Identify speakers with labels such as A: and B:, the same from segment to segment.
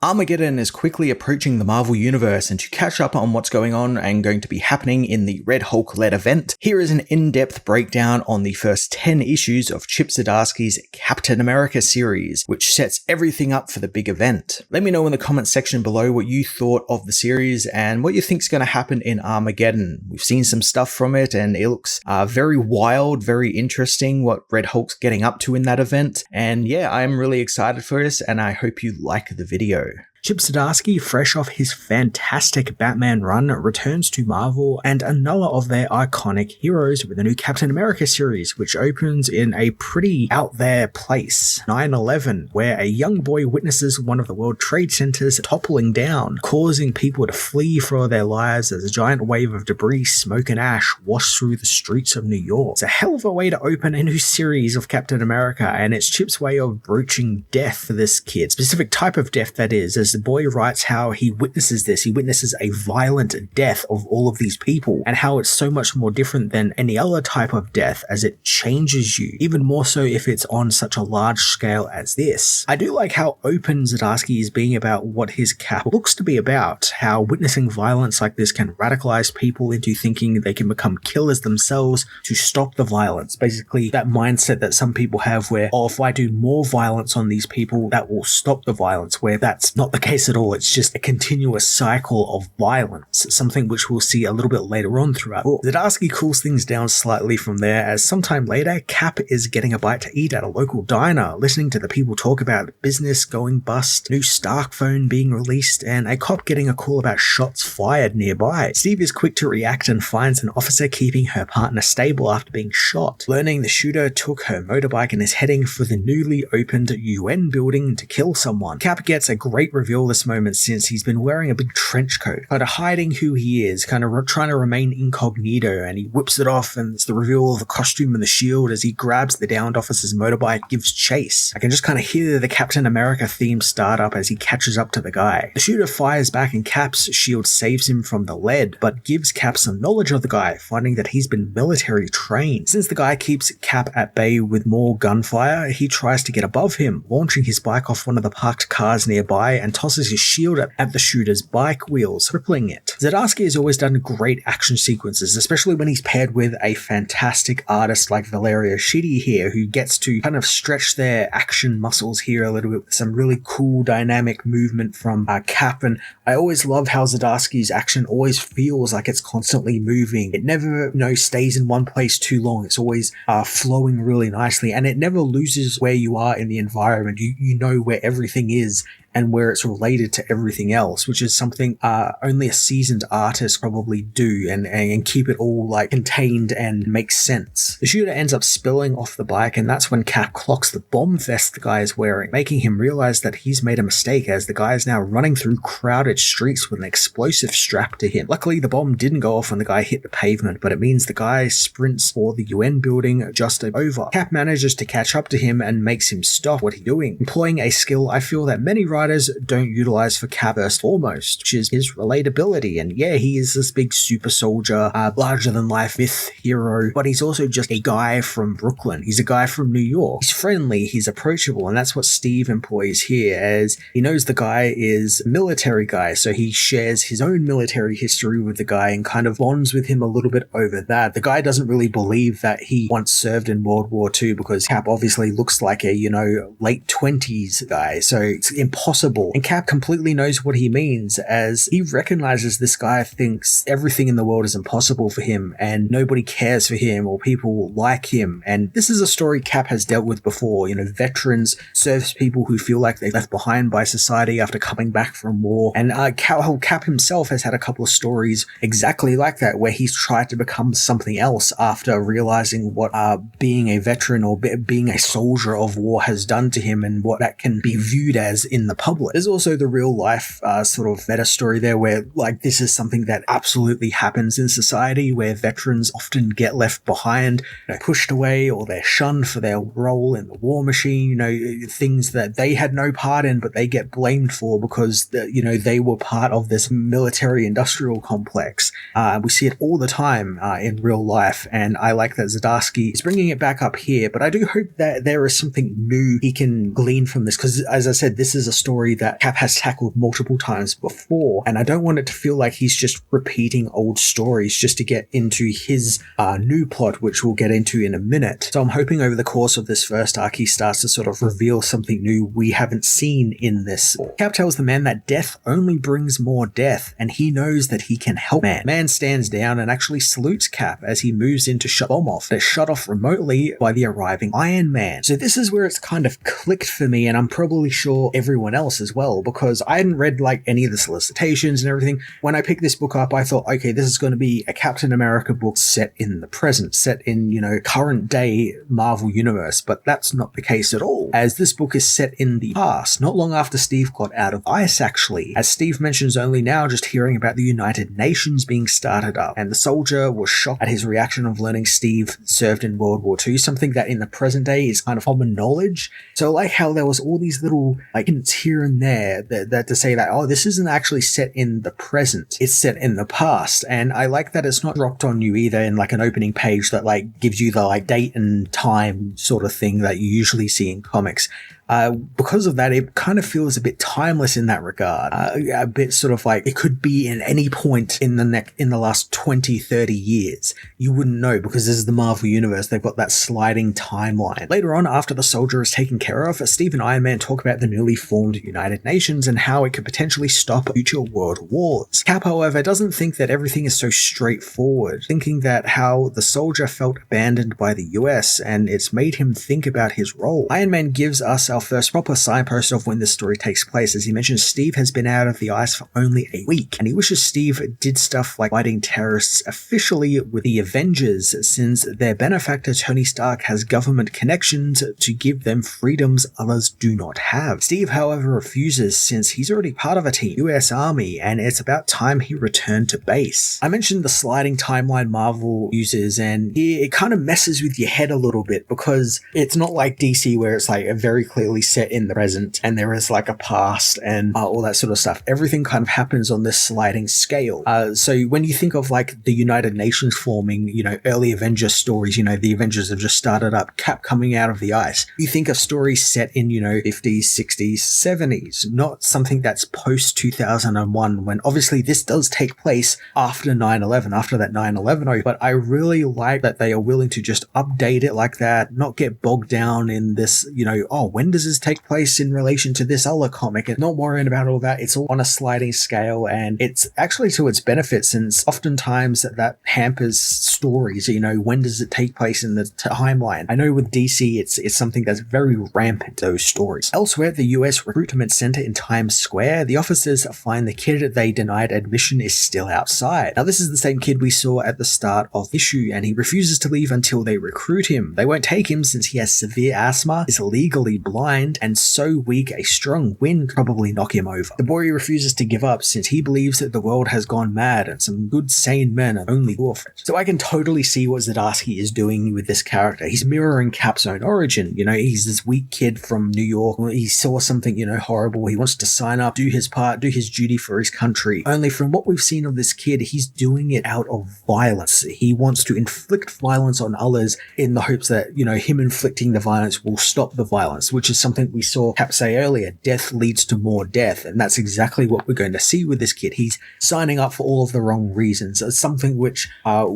A: Armageddon is quickly approaching the Marvel Universe, and to catch up on what's going on and going to be happening in the Red Hulk-led event, here is an in-depth breakdown on the first 10 issues of Chip Zdarsky's Captain America series, which sets everything up for the big event. Let me know in the comments section below what you thought of the series and what you think is going to happen in Armageddon. We've seen some stuff from it, and it looks very wild, very interesting what Red Hulk's getting up to in that event, and yeah, I'm really excited for this, and I hope you like the video. Chip Zdarsky, fresh off his fantastic Batman run, returns to Marvel and another of their iconic heroes with the new Captain America series, which opens in a pretty out there place, 9/11, where a young boy witnesses one of the World Trade Centers toppling down, causing people to flee for their lives as a giant wave of debris, smoke and ash wash through the streets of New York. It's a hell of a way to open a new series of Captain America, and it's Chip's way of broaching death for this kid, specific type of death that is, as the boy writes how he witnesses this. He witnesses a violent death of all of these people, and how it's so much more different than any other type of death, as it changes you, even more so if it's on such a large scale as this. I do like how open Zdarsky is being about what his Cap looks to be about, how witnessing violence like this can radicalize people into thinking they can become killers themselves to stop the violence. Basically, that mindset that some people have where, oh, if I do more violence on these people, that will stop the violence, where that's not the case at all. It's just a continuous cycle of violence, something which we'll see a little bit later on throughout. Zdarsky cools things down slightly from there, as sometime later, Cap is getting a bite to eat at a local diner, listening to the people talk about business going bust, new Stark phone being released, and a cop getting a call about shots fired nearby. Steve is quick to react and finds an officer keeping her partner stable after being shot, learning the shooter took her motorbike and is heading for the newly opened UN building to kill someone. Cap gets a great reveal this moment, since he's been wearing a big trench coat, kind of hiding who he is, kind of trying to remain incognito, and he whips it off, and it's the reveal of the costume and the shield as he grabs the downed officer's motorbike, gives chase. I can just kind of hear the Captain America theme start up as he catches up to the guy. The shooter fires back and Cap's shield saves him from the lead, but gives Cap some knowledge of the guy, finding that he's been military trained. Since the guy keeps Cap at bay with more gunfire, he tries to get above him, launching his bike off one of the parked cars nearby and tosses his shield at the shooter's bike wheels, crippling it. Zdarsky has always done great action sequences, especially when he's paired with a fantastic artist like Valeria Schiti here, who gets to kind of stretch their action muscles here a little bit with some really cool dynamic movement from Cap. And I always love how Zdarsky's action always feels like it's constantly moving. It never, stays in one place too long. It's always flowing really nicely, and it never loses where you are in the environment. You know where everything is and where it's related to everything else, which is something only a seasoned artist probably do, and keep it all like contained and make sense. The shooter ends up spilling off the bike, and that's when Cap clocks the bomb vest the guy is wearing, making him realize that he's made a mistake, as the guy is now running through crowded streets with an explosive strapped to him. Luckily, the bomb didn't go off when the guy hit the pavement, but it means the guy sprints for the UN building just over. Cap manages to catch up to him and makes him stop what he's doing, employing a skill I feel that many writers don't utilize for Cap first foremost, which is his relatability. And yeah, he is this big super soldier, larger than life myth hero, but he's also just a guy from Brooklyn. He's a guy from New York. He's friendly, he's approachable, and that's what Steve employs here, as he knows the guy is a military guy, so he shares his own military history with the guy and kind of bonds with him a little bit over that. The guy doesn't really believe that he once served in World War II, because Cap obviously looks like a, late 20s guy, so it's impossible. And Cap completely knows what he means, as he recognizes this guy thinks everything in the world is impossible for him and nobody cares for him or people like him. And this is a story Cap has dealt with before. Veterans, service people who feel like they're left behind by society after coming back from war. And Cap himself has had a couple of stories exactly like that, where he's tried to become something else after realizing what being a veteran or being a soldier of war has done to him, and what that can be viewed as in the public. There's also the real life sort of meta story there, where like this is something that absolutely happens in society, where veterans often get left behind, pushed away, or they're shunned for their role in the war machine, things that they had no part in, but they get blamed for because they were part of this military industrial complex. We see it all the time in real life, and I like that Zdarsky is bringing it back up here, but I do hope that there is something new he can glean from this, because as I said, this is a story story that Cap has tackled multiple times before, and I don't want it to feel like he's just repeating old stories just to get into his new plot, which we'll get into in a minute. So I'm hoping over the course of this first arc he starts to sort of reveal something new we haven't seen in this. Cap tells the man that death only brings more death, and he knows that he can help Man. Man stands down and actually salutes Cap as he moves in to shut the bomb off. They're shut off remotely by the arriving Iron Man. So this is where it's kind of clicked for me, and I'm probably sure everyone else as well, because I hadn't read like any of the solicitations and everything. When I picked this book up, I thought, okay, this is going to be a Captain America book set in the present, set in, current day Marvel Universe, but that's not the case at all, as this book is set in the past, not long after Steve got out of ice actually, as Steve mentions only now just hearing about the United Nations being started up, and the soldier was shocked at his reaction of learning Steve served in World War II, something that in the present day is kind of common knowledge. So I like how there was all these little hints here and there that to say that, oh, this isn't actually set in the present, it's set in the past. And I like that it's not dropped on you either in like an opening page that like gives you the like date and time sort of thing that you usually see in comics. Because of that, it kind of feels a bit timeless in that regard. A bit sort of like it could be in any point in the last 20, 30 years. You wouldn't know because this is the Marvel Universe. They've got that sliding timeline. Later on, after the soldier is taken care of, Steve and Iron Man talk about the newly formed United Nations and how it could potentially stop future world wars. Cap, however, doesn't think that everything is so straightforward, thinking that how the soldier felt abandoned by the US and it's made him think about his role. Iron Man gives us our first proper signpost of when this story takes place, as he mentions Steve has been out of the ice for only a week, and he wishes Steve did stuff like fighting terrorists officially with the Avengers, since their benefactor Tony Stark has government connections to give them freedoms others do not have. Steve, however, refuses, since he's already part of a team, US Army, and it's about time he returned to base. I mentioned the sliding timeline Marvel uses, and here it kind of messes with your head a little bit, because it's not like DC where it's like a very clearly set in the present and there is like a past and all that sort of stuff. Everything kind of happens on this sliding scale. So when you think of like the United Nations forming, early Avengers stories, the Avengers have just started up, Cap coming out of the ice, you think of stories set in, 50s, 60s, 70s, not something that's post 2001, when obviously this does take place after 9/11, after that 9/11, but I really like that they are willing to just update it like that, not get bogged down in this, when does this take place in relation to this other comic, and not worrying about all that. It's all on a sliding scale, and it's actually to its benefit, since oftentimes that hampers stories. When does it take place in the timeline? I know with DC it's something that's very rampant, those stories. Elsewhere, the US recruitment center in Times Square, the officers find the kid they denied admission is still outside. Now this is the same kid we saw at the start of the issue, and he refuses to leave until they recruit him. They won't take him since he has severe asthma, is legally blind, and so weak a strong wind could probably knock him over. The boy refuses to give up, since he believes that the world has gone mad and some good sane men are only orphans. So I can totally see what Zdarsky is doing with this character. He's mirroring Cap's own origin. He's this weak kid from New York. He saw something, horrible. He wants to sign up, do his part, do his duty for his country. Only from what we've seen of this kid, he's doing it out of violence. He wants to inflict violence on others in the hopes that, him inflicting the violence will stop the violence, which is something we saw Cap say earlier. Death leads to more death, and that's exactly what we're going to see with this kid. He's signing up for all of the wrong reasons. It's something which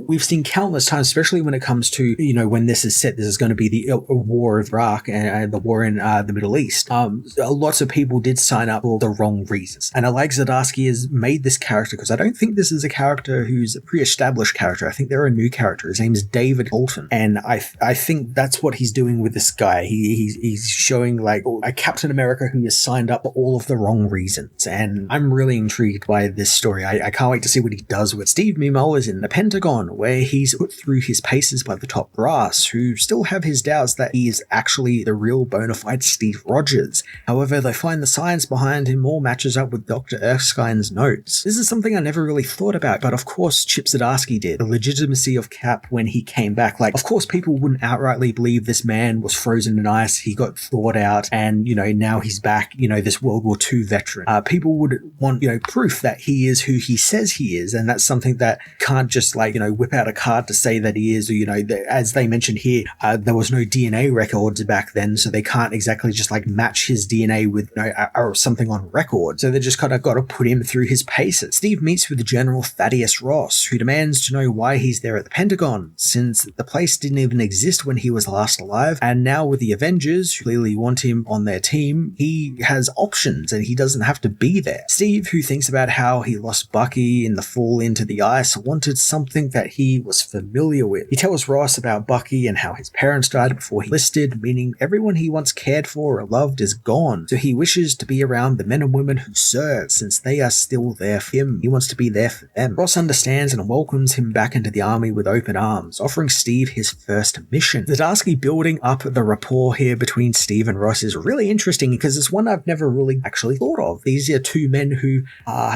A: we've seen countless times, especially when it comes to, when this is set, this is going to be the war of Iraq and the war in the Middle East. Lots of people did sign up for the wrong reasons. And I like Zdarsky has made this character, because I don't think this is a character who's a pre-established character. I think they're a new character. His name is David Colton. And I think that's what he's doing with this guy. He's showing like a Captain America who has signed up for all of the wrong reasons. And I'm really intrigued by this story. I can't wait to see what he does with Steve. Meanwhile, is in the Pentagon, where he's put through his paces by the top brass, who still have his doubts that he is actually the real bona fide Steve Rogers. However, they find the science behind him all matches up with Dr. Erskine's notes. This is something I never really thought about, but of course Chip Zdarsky did. The legitimacy of Cap when he came back. Like, of course people wouldn't outrightly believe this man was frozen in ice. He got thawed fought out, and, now he's back, this World War II veteran. People would want, proof that he is who he says he is, and that's something that can't just whip out a card to say that he is, or, as they mentioned here, there was no DNA records back then, so they can't exactly just match his DNA with or something on record. So they just kind of got to put him through his paces. Steve meets with General Thaddeus Ross, who demands to know why he's there at the Pentagon, since the place didn't even exist when he was last alive, and now with the Avengers, who clearly want him on their team, he has options and he doesn't have to be there. Steve, who thinks about how he lost Bucky in the fall into the ice, wanted something that he was familiar with. He tells Ross about Bucky and how his parents died before he enlisted, meaning everyone he once cared for or loved is gone, so he wishes to be around the men and women who serve, since they are still there for him. He wants to be there for them. Ross understands and welcomes him back into the army with open arms, offering Steve his first mission. Zdarsky building up the rapport here between Steve and Ross is really interesting, because it's one I've never really actually thought of. These are two men who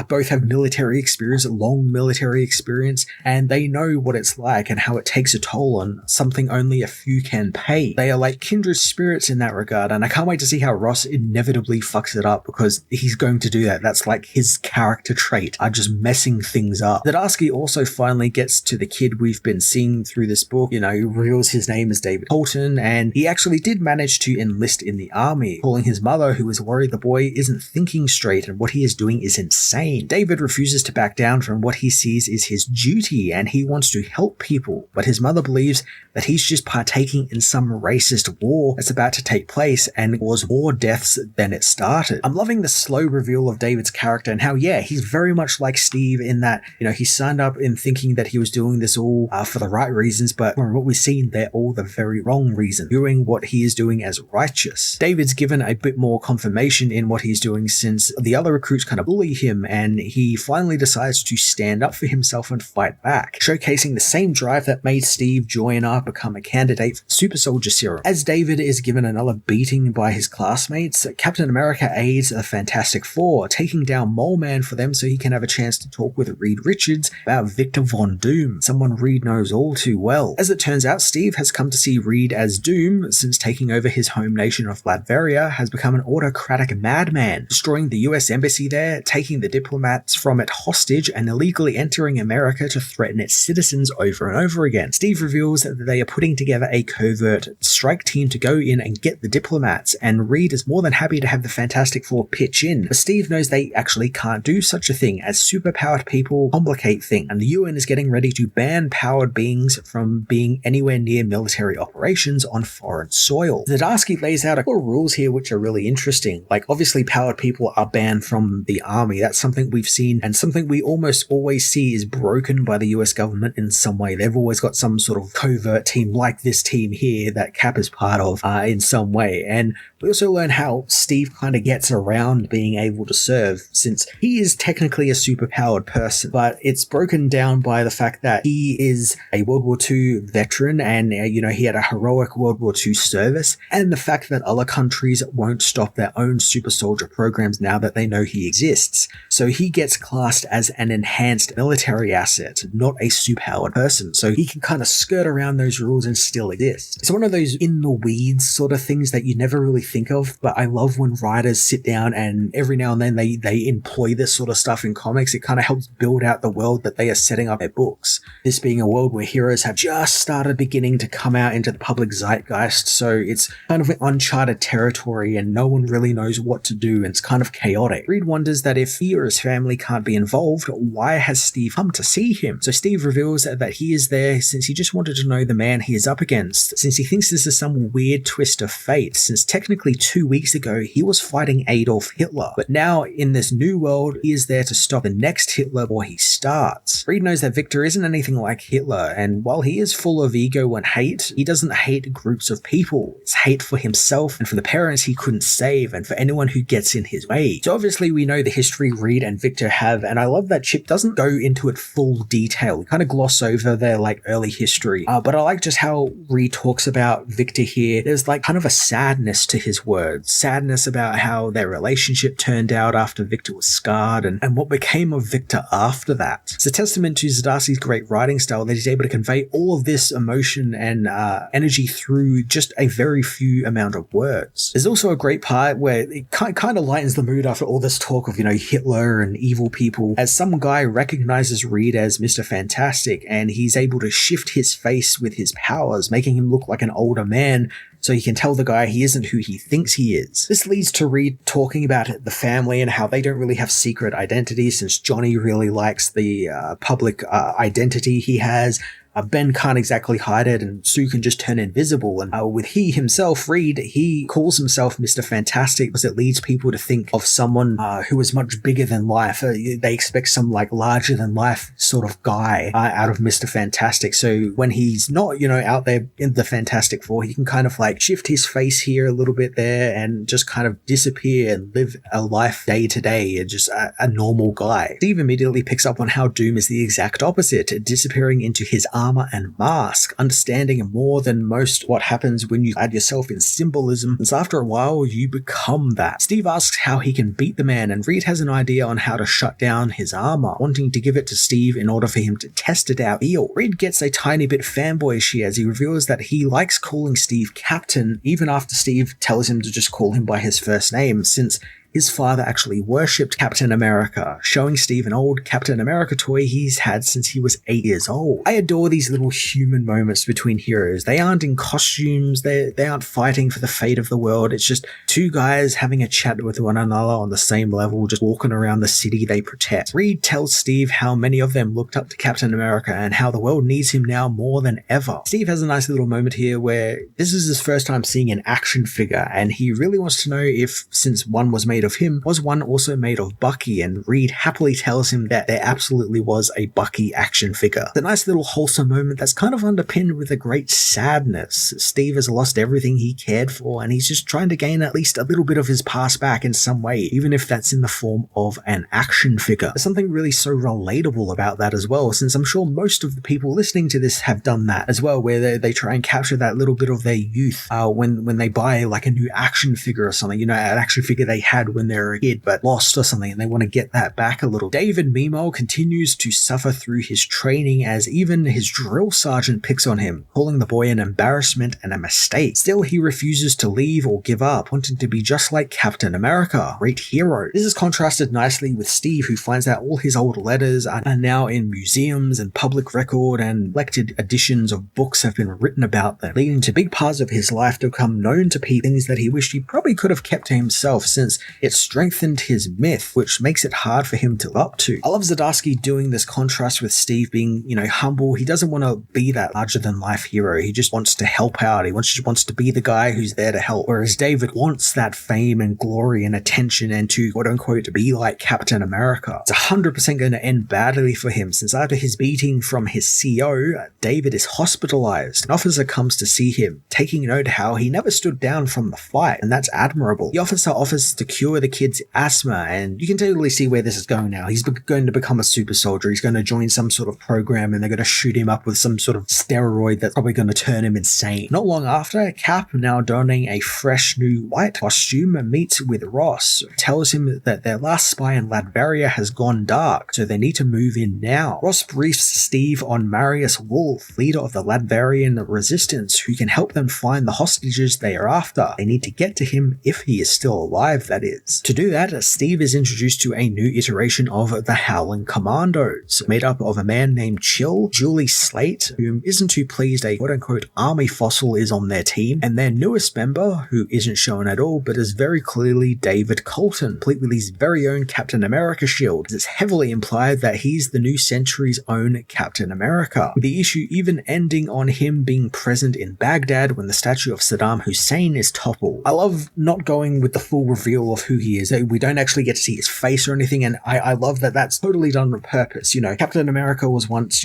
A: both have military experience, long military experience, and they know what it's like and how it takes a toll on something only a few can pay. They are like kindred spirits in that regard, and I can't wait to see how Ross inevitably fucks it up, because he's going to do that. That's like his character trait, just messing things up. Zdarsky also finally gets to the kid we've been seeing through this book, reveals his name is David Colton, and he actually did manage to enlist in the army, calling his mother, who is worried the boy isn't thinking straight and what he is doing is insane. David refuses to back down from what he sees is his duty, and he wants to help people, but his mother believes that he's just partaking in some racist war that's about to take place and cause more deaths than it started. I'm loving the slow reveal of David's character and how, he's very much like Steve in that, he signed up in thinking that he was doing this all for the right reasons, but from what we've seen, they're all the very wrong reason, doing what he is doing as righteous. David's given a bit more confirmation in what he's doing, since the other recruits kind of bully him, and he finally decides to stand up for himself and fight back, showcasing the same drive that made Steve join up, become a candidate for Super Soldier Serum. As David is given another beating by his classmates, Captain America aids the Fantastic Four, taking down Mole Man for them so he can have a chance to talk with Reed Richards about Victor Von Doom, someone Reed knows all too well. As it turns out, Steve has come to see Reed as Doom, since taking over his home nation of Latveria has become an autocratic madman, destroying the US embassy there, taking the diplomats from it hostage, and illegally entering America to threaten its citizens over and over again. Steve reveals that they are putting together a covert strike team to go in and get the diplomats, and Reed is more than happy to have the Fantastic Four pitch in, but Steve knows they actually can't do such a thing, as superpowered people complicate things, and the UN is getting ready to ban powered beings from being anywhere near military operations on foreign soil. Zdarsky lays out a couple of rules here which are really interesting. Obviously powered people are banned from the army. That's something we've seen, and something we almost always see is broken by the US government in some way. They've always got some sort of covert team like this team here that Cap is part of in some way. And we also learn how Steve kind of gets around being able to serve, since he is technically a superpowered person, but it's broken down by the fact that he is a World War II veteran, and he had a heroic World War II service, and the fact that other countries won't stop their own super soldier programs now that they know he exists. So he gets classed as an enhanced military asset, not a superpowered person, so he can kind of skirt around those rules and still exist. It's one of those in the weeds sort of things that you never really think of, but I love when writers sit down and every now and then they employ this sort of stuff in comics. It kind of helps build out the world that they are setting up their books. This being a world where heroes have just started beginning to come out into the public zeitgeist, so it's kind of uncharted territory and no one really knows what to do, and it's kind of chaotic. Reed wonders that if he or his family can't be involved, why has Steve come to see him? So Steve reveals that he is there since he just wanted to know the man he is up against, since he thinks this is some weird twist of fate, since technically 2 weeks ago he was fighting Adolf Hitler, but now in this new world he is there to stop the next Hitler before he starts. Reed knows that Victor isn't anything like Hitler, and while he is full of ego and hate, he doesn't hate groups of people. It's hate for himself and for the parents he couldn't save and for anyone who gets in his way. So obviously we know the history Reed Reed and Victor have, and I love that Chip doesn't go into it full detail. Kind of gloss over their like early history, but I like just how Reed talks about Victor here. There's like kind of a sadness to his words, sadness about how their relationship turned out after Victor was scarred, and what became of Victor after that. It's a testament to Zdarsky's great writing style that he's able to convey all of this emotion and energy through just a very few amount of words. There's also a great part where it kind of lightens the mood after all this talk of, Hitler and evil people, as some guy recognizes Reed as Mr. Fantastic, and he's able to shift his face with his powers, making him look like an older man, so he can tell the guy he isn't who he thinks he is. This leads to Reed talking about the family and how they don't really have secret identities, since Johnny really likes the public identity he has. Ben can't exactly hide it, and Sue can just turn invisible. And with he himself, Reed, he calls himself Mr. Fantastic because it leads people to think of someone who is much bigger than life. They expect some like larger than life sort of guy out of Mr. Fantastic. So when he's not, out there in the Fantastic Four, he can kind of like shift his face here a little bit there and just kind of disappear and live a life day to day and just a normal guy. Steve immediately picks up on how Doom is the exact opposite, disappearing into his armor and mask, understanding more than most what happens when you add yourself in symbolism, since after a while you become that. Steve asks how he can beat the man, and Reed has an idea on how to shut down his armor, wanting to give it to Steve in order for him to test it out. Reed gets a tiny bit fanboyish here as he reveals that he likes calling Steve Captain, even after Steve tells him to just call him by his first name, since his father actually worshipped Captain America, showing Steve an old Captain America toy he's had since he was 8 years old. I adore these little human moments between heroes. They aren't in costumes, they aren't fighting for the fate of the world. It's just two guys having a chat with one another on the same level, just walking around the city they protect. Reed tells Steve how many of them looked up to Captain America and how the world needs him now more than ever. Steve has a nice little moment here where this is his first time seeing an action figure, and he really wants to know if, since one was made of him, was one also made of Bucky, and Reed happily tells him that there absolutely was a Bucky action figure. It's a nice little wholesome moment that's kind of underpinned with a great sadness. Steve has lost everything he cared for, and he's just trying to gain at least a little bit of his past back in some way, even if that's in the form of an action figure. There's something really so relatable about that as well, since I'm sure most of the people listening to this have done that as well, where they try and capture that little bit of their youth when they buy like a new action figure or something, an action figure they had when they're a kid but lost or something, and they want to get that back a little. David, meanwhile, continues to suffer through his training, as even his drill sergeant picks on him, calling the boy an embarrassment and a mistake. Still, he refuses to leave or give up, wanting to be just like Captain America. Great hero. This is contrasted nicely with Steve, who finds out all his old letters are now in museums and public record, and collected editions of books have been written about them, leading to big parts of his life to become known to people, things that he wished he probably could have kept to himself, since it's strengthened his myth, which makes it hard for him to live up to. I love Zdarsky doing this contrast with Steve being, humble. He doesn't want to be that larger-than-life hero. He just wants to help out. He just wants to be the guy who's there to help. Whereas David wants that fame and glory and attention and to, quote-unquote, to be like Captain America. It's 100% going to end badly for him, since after his beating from his CO, David is hospitalized. An officer comes to see him, taking note how he never stood down from the fight, and that's admirable. The officer offers to cure the kid's asthma, and you can totally see where this is going now. He's going to become a super soldier. He's going to join some sort of program, and they're going to shoot him up with some sort of steroid that's probably going to turn him insane. Not long after, Cap, now donning a fresh new white costume, meets with Ross, tells him that their last spy in Latveria has gone dark, so they need to move in now. Ross briefs Steve on Marius Wolf, leader of the Latverian resistance, who can help them find the hostages they are after. They need to get to him if he is still alive, that is. To do that, Steve is introduced to a new iteration of the Howling Commandos, made up of a man named Chill, Julie Slate, who isn't too pleased a quote-unquote army fossil is on their team, and their newest member, who isn't shown at all but is very clearly David Colton, complete with his very own Captain America shield. It's heavily implied that he's the new century's own Captain America, with the issue even ending on him being present in Baghdad when the statue of Saddam Hussein is toppled. I love not going with the full reveal of who he is. We don't actually get to see his face or anything, and I love that that's totally done on purpose. Captain America was once,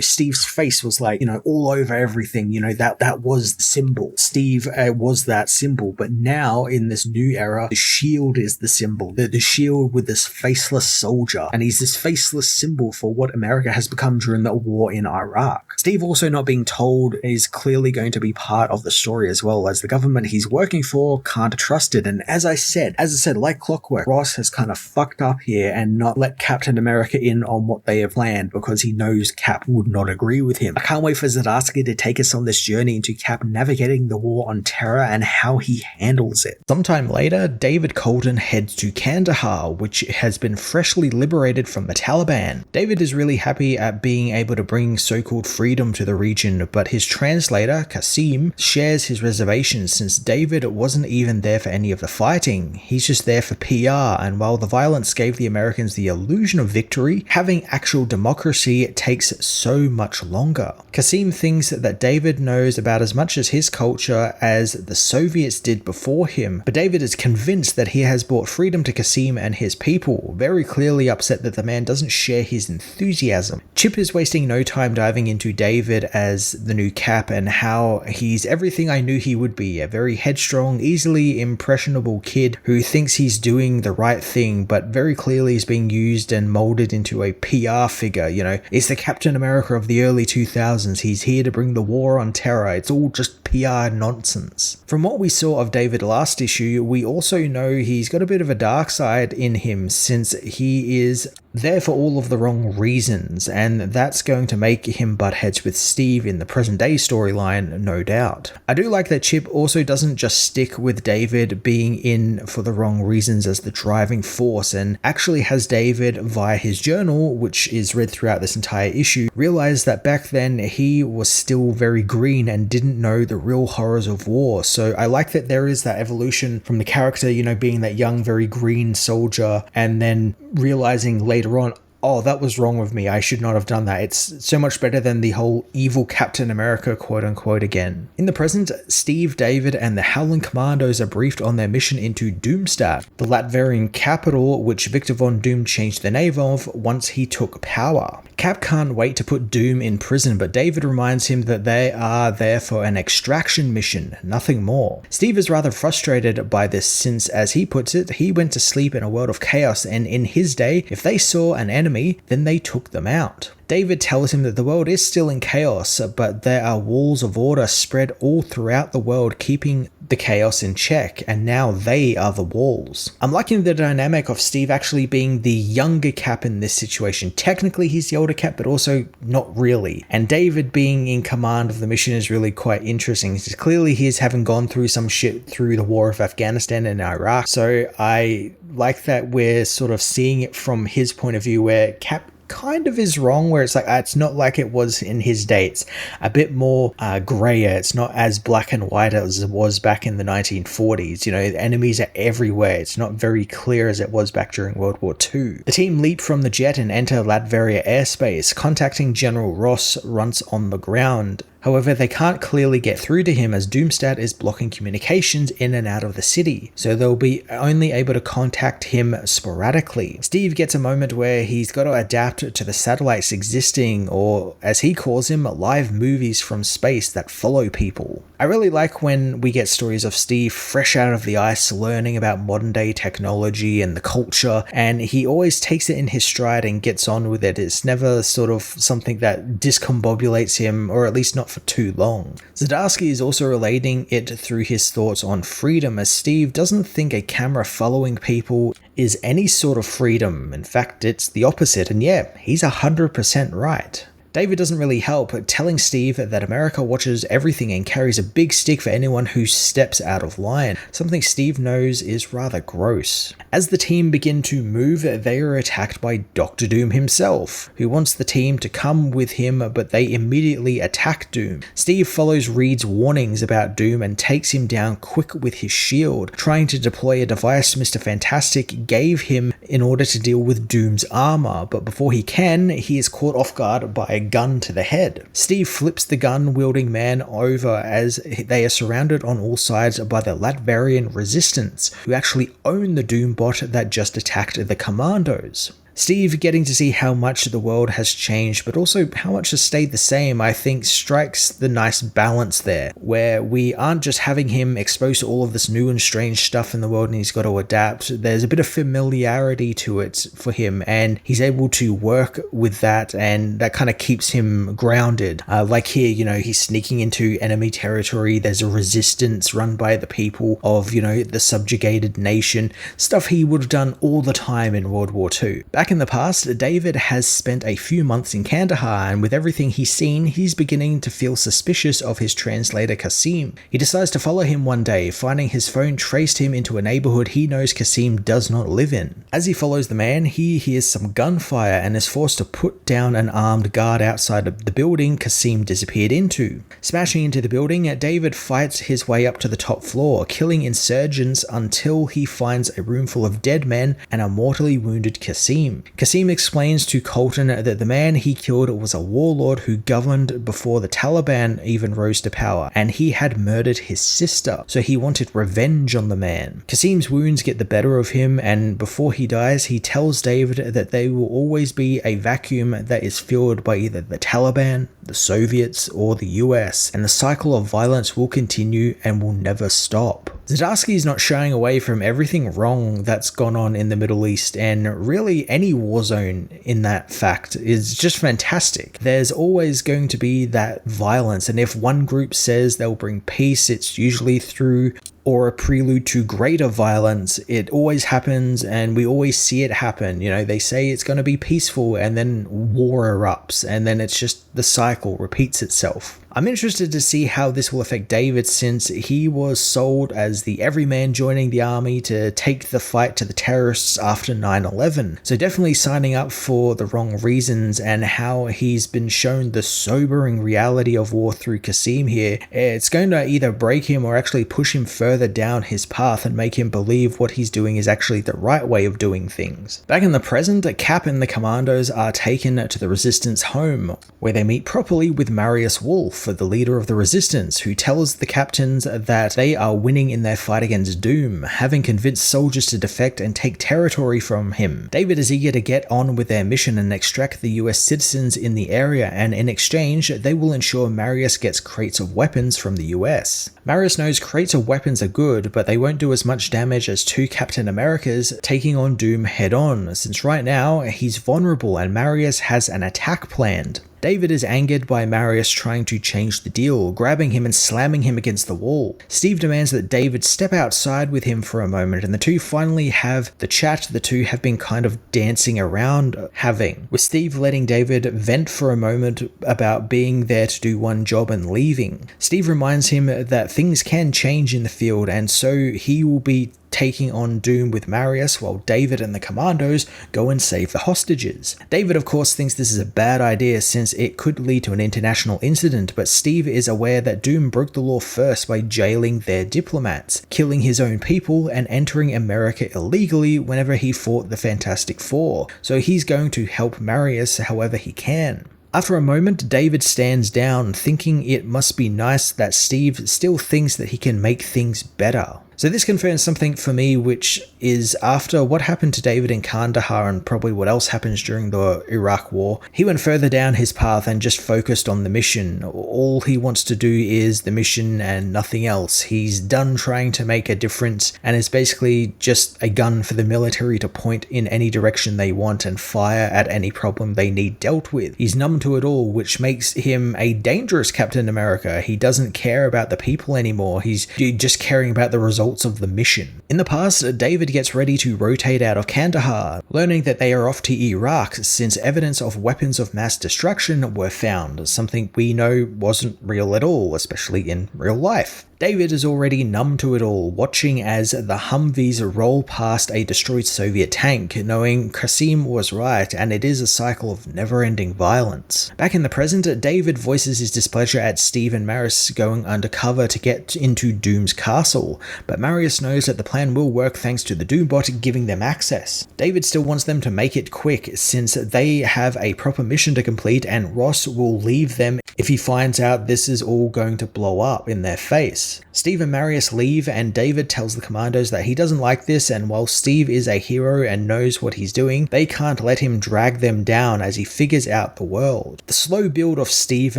A: Steve's face was like, all over everything. That was the symbol. Steve was that symbol, but now in this new era, the shield is the symbol. The shield with this faceless soldier, and he's this faceless symbol for what America has become during the war in Iraq. Steve also not being told is clearly going to be part of the story as well, as the government he's working for can't trust it. And as I said, like clockwork, Ross has kind of fucked up here and not let Captain America in on what they have planned because he knows Cap would not agree with him. I can't wait for Zdarsky to take us on this journey into Cap navigating the war on terror and how he handles it. Sometime later, David Colton heads to Kandahar, which has been freshly liberated from the Taliban. David is really happy at being able to bring so-called freedom to the region, but his translator, Kasim, shares his reservations since David wasn't even there for any of the fighting. He's just there for PR, and while the violence gave the Americans the illusion of victory, having actual democracy takes so much longer. Kasim thinks that David knows about as much as his culture as the Soviets did before him, but David is convinced that he has brought freedom to Kasim and his people, very clearly upset that the man doesn't share his enthusiasm. Chip is wasting no time diving into David as the new Cap and how he's everything I knew he would be, a very headstrong, easily impressionable kid who thinks he's doing the right thing, but very clearly is being used and molded into a PR figure. It's the Captain America of the early 2000s. He's here to bring the war on terror. It's all just PR nonsense. From what we saw of David last issue, we also know he's got a bit of a dark side in him since he is there for all of the wrong reasons, and that's going to make him butt heads with Steve in the present day storyline, no doubt. I do like that Chip also doesn't just stick with David being in for the wrong reasons as the driving force, and actually has David, via his journal, which is read throughout this entire issue, realize that back then he was still very green and didn't know the real horrors of war. So I like that there is that evolution from the character, being that young, very green soldier, and then realizing later on, oh, that was wrong with me. I should not have done that. It's so much better than the whole evil Captain America, quote unquote, again. In the present, Steve, David, and the Howling Commandos are briefed on their mission into Doomstat, the Latvian capital which Victor Von Doom changed the name of once he took power. Cap can't wait to put Doom in prison, but David reminds him that they are there for an extraction mission, nothing more. Steve is rather frustrated by this since, as he puts it, he went to sleep in a world of chaos, and in his day, if they saw an enemy, then they took them out. David tells him that the world is still in chaos, but there are walls of order spread all throughout the world keeping the chaos in check, and now they are the walls. I'm liking the dynamic of Steve actually being the younger Cap in this situation. Technically he's the older Cap, but also not really. And David being in command of the mission is really quite interesting. Clearly he is having gone through some shit through the war of Afghanistan and Iraq, so I like that we're sort of seeing it from his point of view, where Cap kind of is wrong, where it's like it's not like it was in his day. It's a bit more grayer. It's not as black and white as it was back in the 1940s. The enemies are everywhere. It's not very clear as it was back during World War II. The team leap from the jet and enter Latveria airspace. Contacting General Ross runs on the ground. However, they can't clearly get through to him as Doomstat is blocking communications in and out of the city, so they'll be only able to contact him sporadically. Steve gets a moment where he's got to adapt to the satellites existing, or as he calls them, live movies from space that follow people. I really like when we get stories of Steve fresh out of the ice learning about modern day technology and the culture, and he always takes it in his stride and gets on with it. It's never sort of something that discombobulates him, or at least not for too long. Zdarsky is also relating it through his thoughts on freedom, as Steve doesn't think a camera following people is any sort of freedom. In fact, it's the opposite, and yeah, he's 100% right. David doesn't really help, telling Steve that America watches everything and carries a big stick for anyone who steps out of line, something Steve knows is rather gross. As the team begin to move, they are attacked by Dr. Doom himself, who wants the team to come with him, but they immediately attack Doom. Steve follows Reed's warnings about Doom and takes him down quick with his shield, trying to deploy a device Mr. Fantastic gave him in order to deal with Doom's armor, but before he can, he is caught off guard by a gun to the head. Steve flips the gun-wielding man over as they are surrounded on all sides by the Latverian resistance, who actually own the Doombot that just attacked the Commandos. Steve getting to see how much the world has changed, but also how much has stayed the same, I think strikes the nice balance there, where we aren't just having him exposed to all of this new and strange stuff in the world and he's got to adapt. There's a bit of familiarity to it for him, and he's able to work with that, and that kind of keeps him grounded. Like here, he's sneaking into enemy territory, there's a resistance run by the people of, the subjugated nation, stuff he would have done all the time in World War II. Back in the past, David has spent a few months in Kandahar, and with everything he's seen, he's beginning to feel suspicious of his translator Kasim. He decides to follow him one day, finding his phone traced him into a neighborhood he knows Kasim does not live in. As he follows the man, he hears some gunfire and is forced to put down an armed guard outside of the building Kasim disappeared into. Smashing into the building, David fights his way up to the top floor, killing insurgents until he finds a room full of dead men and a mortally wounded Kasim. Kasim explains to Colton that the man he killed was a warlord who governed before the Taliban even rose to power, and he had murdered his sister, so he wanted revenge on the man. Kasim's wounds get the better of him, and before he dies, he tells David that there will always be a vacuum that is filled by either the Taliban, the Soviets, or the US, and the cycle of violence will continue and will never stop. Zdarsky is not shying away from everything wrong that's gone on in the Middle East, and really any war zone in that fact is just fantastic. There's always going to be that violence, and if one group says they'll bring peace, it's usually through or a prelude to greater violence. It always happens, and we always see it happen. They say it's going to be peaceful, and then war erupts, and then it's just the cycle repeats itself. I'm interested to see how this will affect David, since he was sold as the everyman joining the army to take the fight to the terrorists after 9/11. So definitely signing up for the wrong reasons, and how he's been shown the sobering reality of war through Kasim here. It's going to either break him or actually push him further down his path and make him believe what he's doing is actually the right way of doing things. Back in the present, Cap and the Commandos are taken to the Resistance home, where they meet properly with Marius Wolf, the leader of the Resistance, who tells the captains that they are winning in their fight against Doom, having convinced soldiers to defect and take territory from him. David is eager to get on with their mission and extract the US citizens in the area, and in exchange, they will ensure Marius gets crates of weapons from the US. Marius knows crates of weapons are good, but they won't do as much damage as two Captain Americas taking on Doom head-on, since right now he's vulnerable and Marius has an attack planned. David is angered by Marius trying to change the deal, grabbing him and slamming him against the wall. Steve demands that David step outside with him for a moment, and the two finally have the chat the two have been kind of dancing around having, with Steve letting David vent for a moment about being there to do one job and leaving. Steve reminds him that things can change in the field, and so he will be taking on Doom with Marius while David and the Commandos go and save the hostages. David of course thinks this is a bad idea since it could lead to an international incident, but Steve is aware that Doom broke the law first by jailing their diplomats, killing his own people, and entering America illegally whenever he fought the Fantastic Four, so he's going to help Marius however he can. After a moment, David stands down, thinking it must be nice that Steve still thinks that he can make things better. So this confirms something for me, which is after what happened to David in Kandahar and probably what else happens during the Iraq War, he went further down his path and just focused on the mission. All he wants to do is the mission and nothing else. He's done trying to make a difference and is basically just a gun for the military to point in any direction they want and fire at any problem they need dealt with. He's numb to it all, which makes him a dangerous Captain America. He doesn't care about the people anymore. He's just caring about the results of the mission. In the past, David gets ready to rotate out of Kandahar, learning that they are off to Iraq since evidence of weapons of mass destruction were found, something we know wasn't real at all, especially in real life. David is already numb to it all, watching as the Humvees roll past a destroyed Soviet tank, knowing Kasim was right and it is a cycle of never-ending violence. Back in the present, David voices his displeasure at Steve and Marius going undercover to get into Doom's castle, but Marius knows that the plan will work thanks to the Doombot giving them access. David still wants them to make it quick since they have a proper mission to complete and Ross will leave them if he finds out this is all going to blow up in their face. Steve and Marius leave and David tells the commandos that he doesn't like this, and while Steve is a hero and knows what he's doing, they can't let him drag them down as he figures out the world. The slow build of Steve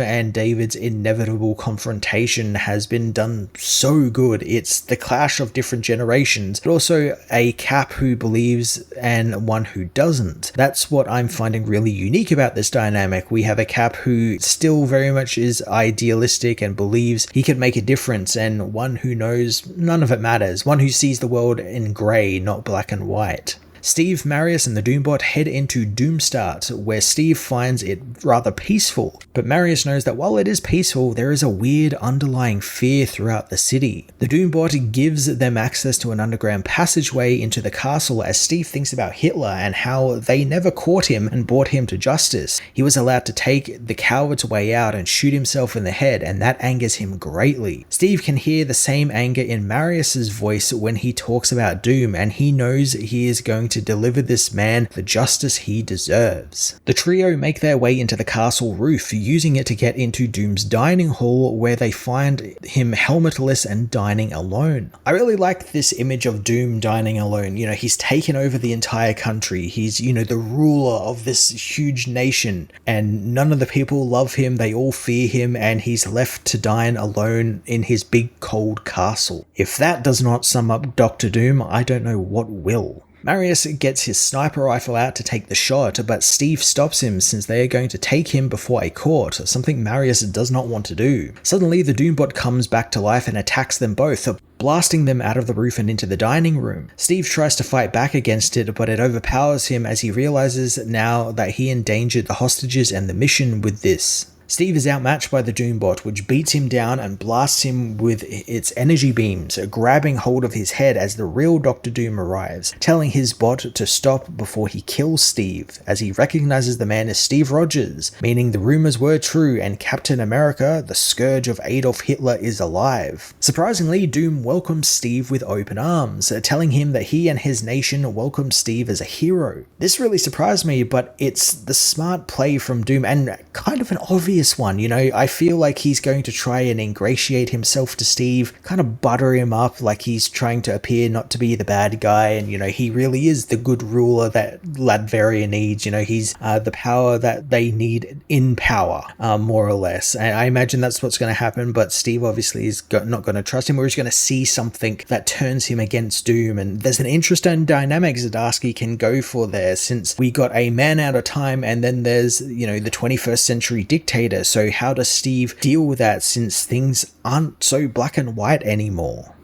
A: and David's inevitable confrontation has been done so good. It's the clash of different generations, but also a Cap who believes and one who doesn't. That's what I'm finding really unique about this dynamic. We have a Cap who still very much is idealistic and believes he can make a difference, and one who knows none of it matters, one who sees the world in grey, not black and white. Steve, Marius, and the Doombot head into Doomstart, where Steve finds it rather peaceful, but Marius knows that while it is peaceful, there is a weird underlying fear throughout the city. The Doombot gives them access to an underground passageway into the castle as Steve thinks about Hitler and how they never caught him and brought him to justice. He was allowed to take the coward's way out and shoot himself in the head, and that angers him greatly. Steve can hear the same anger in Marius's voice when he talks about Doom, and he knows he is going to deliver this man the justice he deserves. The trio make their way into the castle roof, using it to get into Doom's dining hall, where they find him helmetless and dining alone. I really like this image of Doom dining alone. You know, he's taken over the entire country. He's, you know, the ruler of this huge nation, and none of the people love him. They all fear him, and he's left to dine alone in his big cold castle. If that does not sum up Dr. Doom, I don't know what will. Marius gets his sniper rifle out to take the shot, but Steve stops him since they are going to take him before a court, something Marius does not want to do. Suddenly, the Doombot comes back to life and attacks them both, blasting them out of the roof and into the dining room. Steve tries to fight back against it, but it overpowers him as he realizes now that he endangered the hostages and the mission with this. Steve is outmatched by the Doombot, which beats him down and blasts him with its energy beams, grabbing hold of his head as the real Dr. Doom arrives, telling his bot to stop before he kills Steve, as he recognizes the man as Steve Rogers, meaning the rumors were true and Captain America, the scourge of Adolf Hitler, is alive. Surprisingly, Doom welcomes Steve with open arms, telling him that he and his nation welcome Steve as a hero. This really surprised me, but it's the smart play from Doom and kind of an obvious one. You know, I feel like he's going to try and ingratiate himself to Steve, kind of butter him up like he's trying to appear not to be the bad guy, and you know, he really is the good ruler that Latveria needs. You know, he's the power that they need in power, more or less. And I imagine that's what's going to happen, but Steve obviously is not going to trust him. We're just going to see something that turns him against Doom, and there's an interesting dynamic Zdarsky can go for there, since we got a man out of time and then there's, you know, the 21st century dictator. So how does Steve deal with that since things aren't so black and white anymore?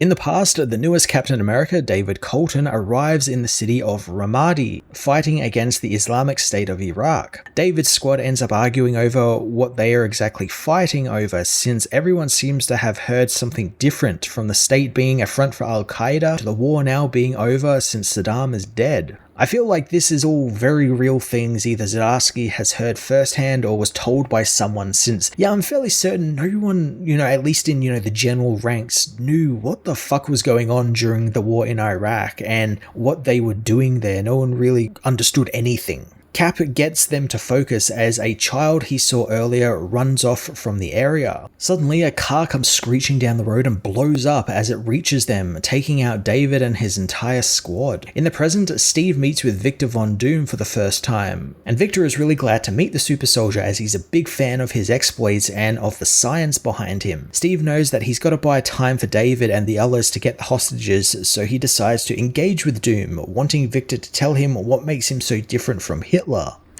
A: In the past, the newest Captain America, David Colton, arrives in the city of Ramadi, fighting against the Islamic State of Iraq. David's squad ends up arguing over what they are exactly fighting over, since everyone seems to have heard something different, from the state being a front for Al-Qaeda to the war now being over since Saddam is dead. I feel like this is all very real things either Zdarsky has heard firsthand or was told by someone, since, yeah, I'm fairly certain no one, you know, at least in, you know, the general ranks, knew what the fuck was going on during the war in Iraq and what they were doing there. No one really understood anything. Cap gets them to focus as a child he saw earlier runs off from the area. Suddenly, a car comes screeching down the road and blows up as it reaches them, taking out David and his entire squad. In the present, Steve meets with Victor Von Doom for the first time, and Victor is really glad to meet the super soldier as he's a big fan of his exploits and of the science behind him. Steve knows that he's got to buy time for David and the others to get the hostages, so he decides to engage with Doom, wanting Victor to tell him what makes him so different from Hitler.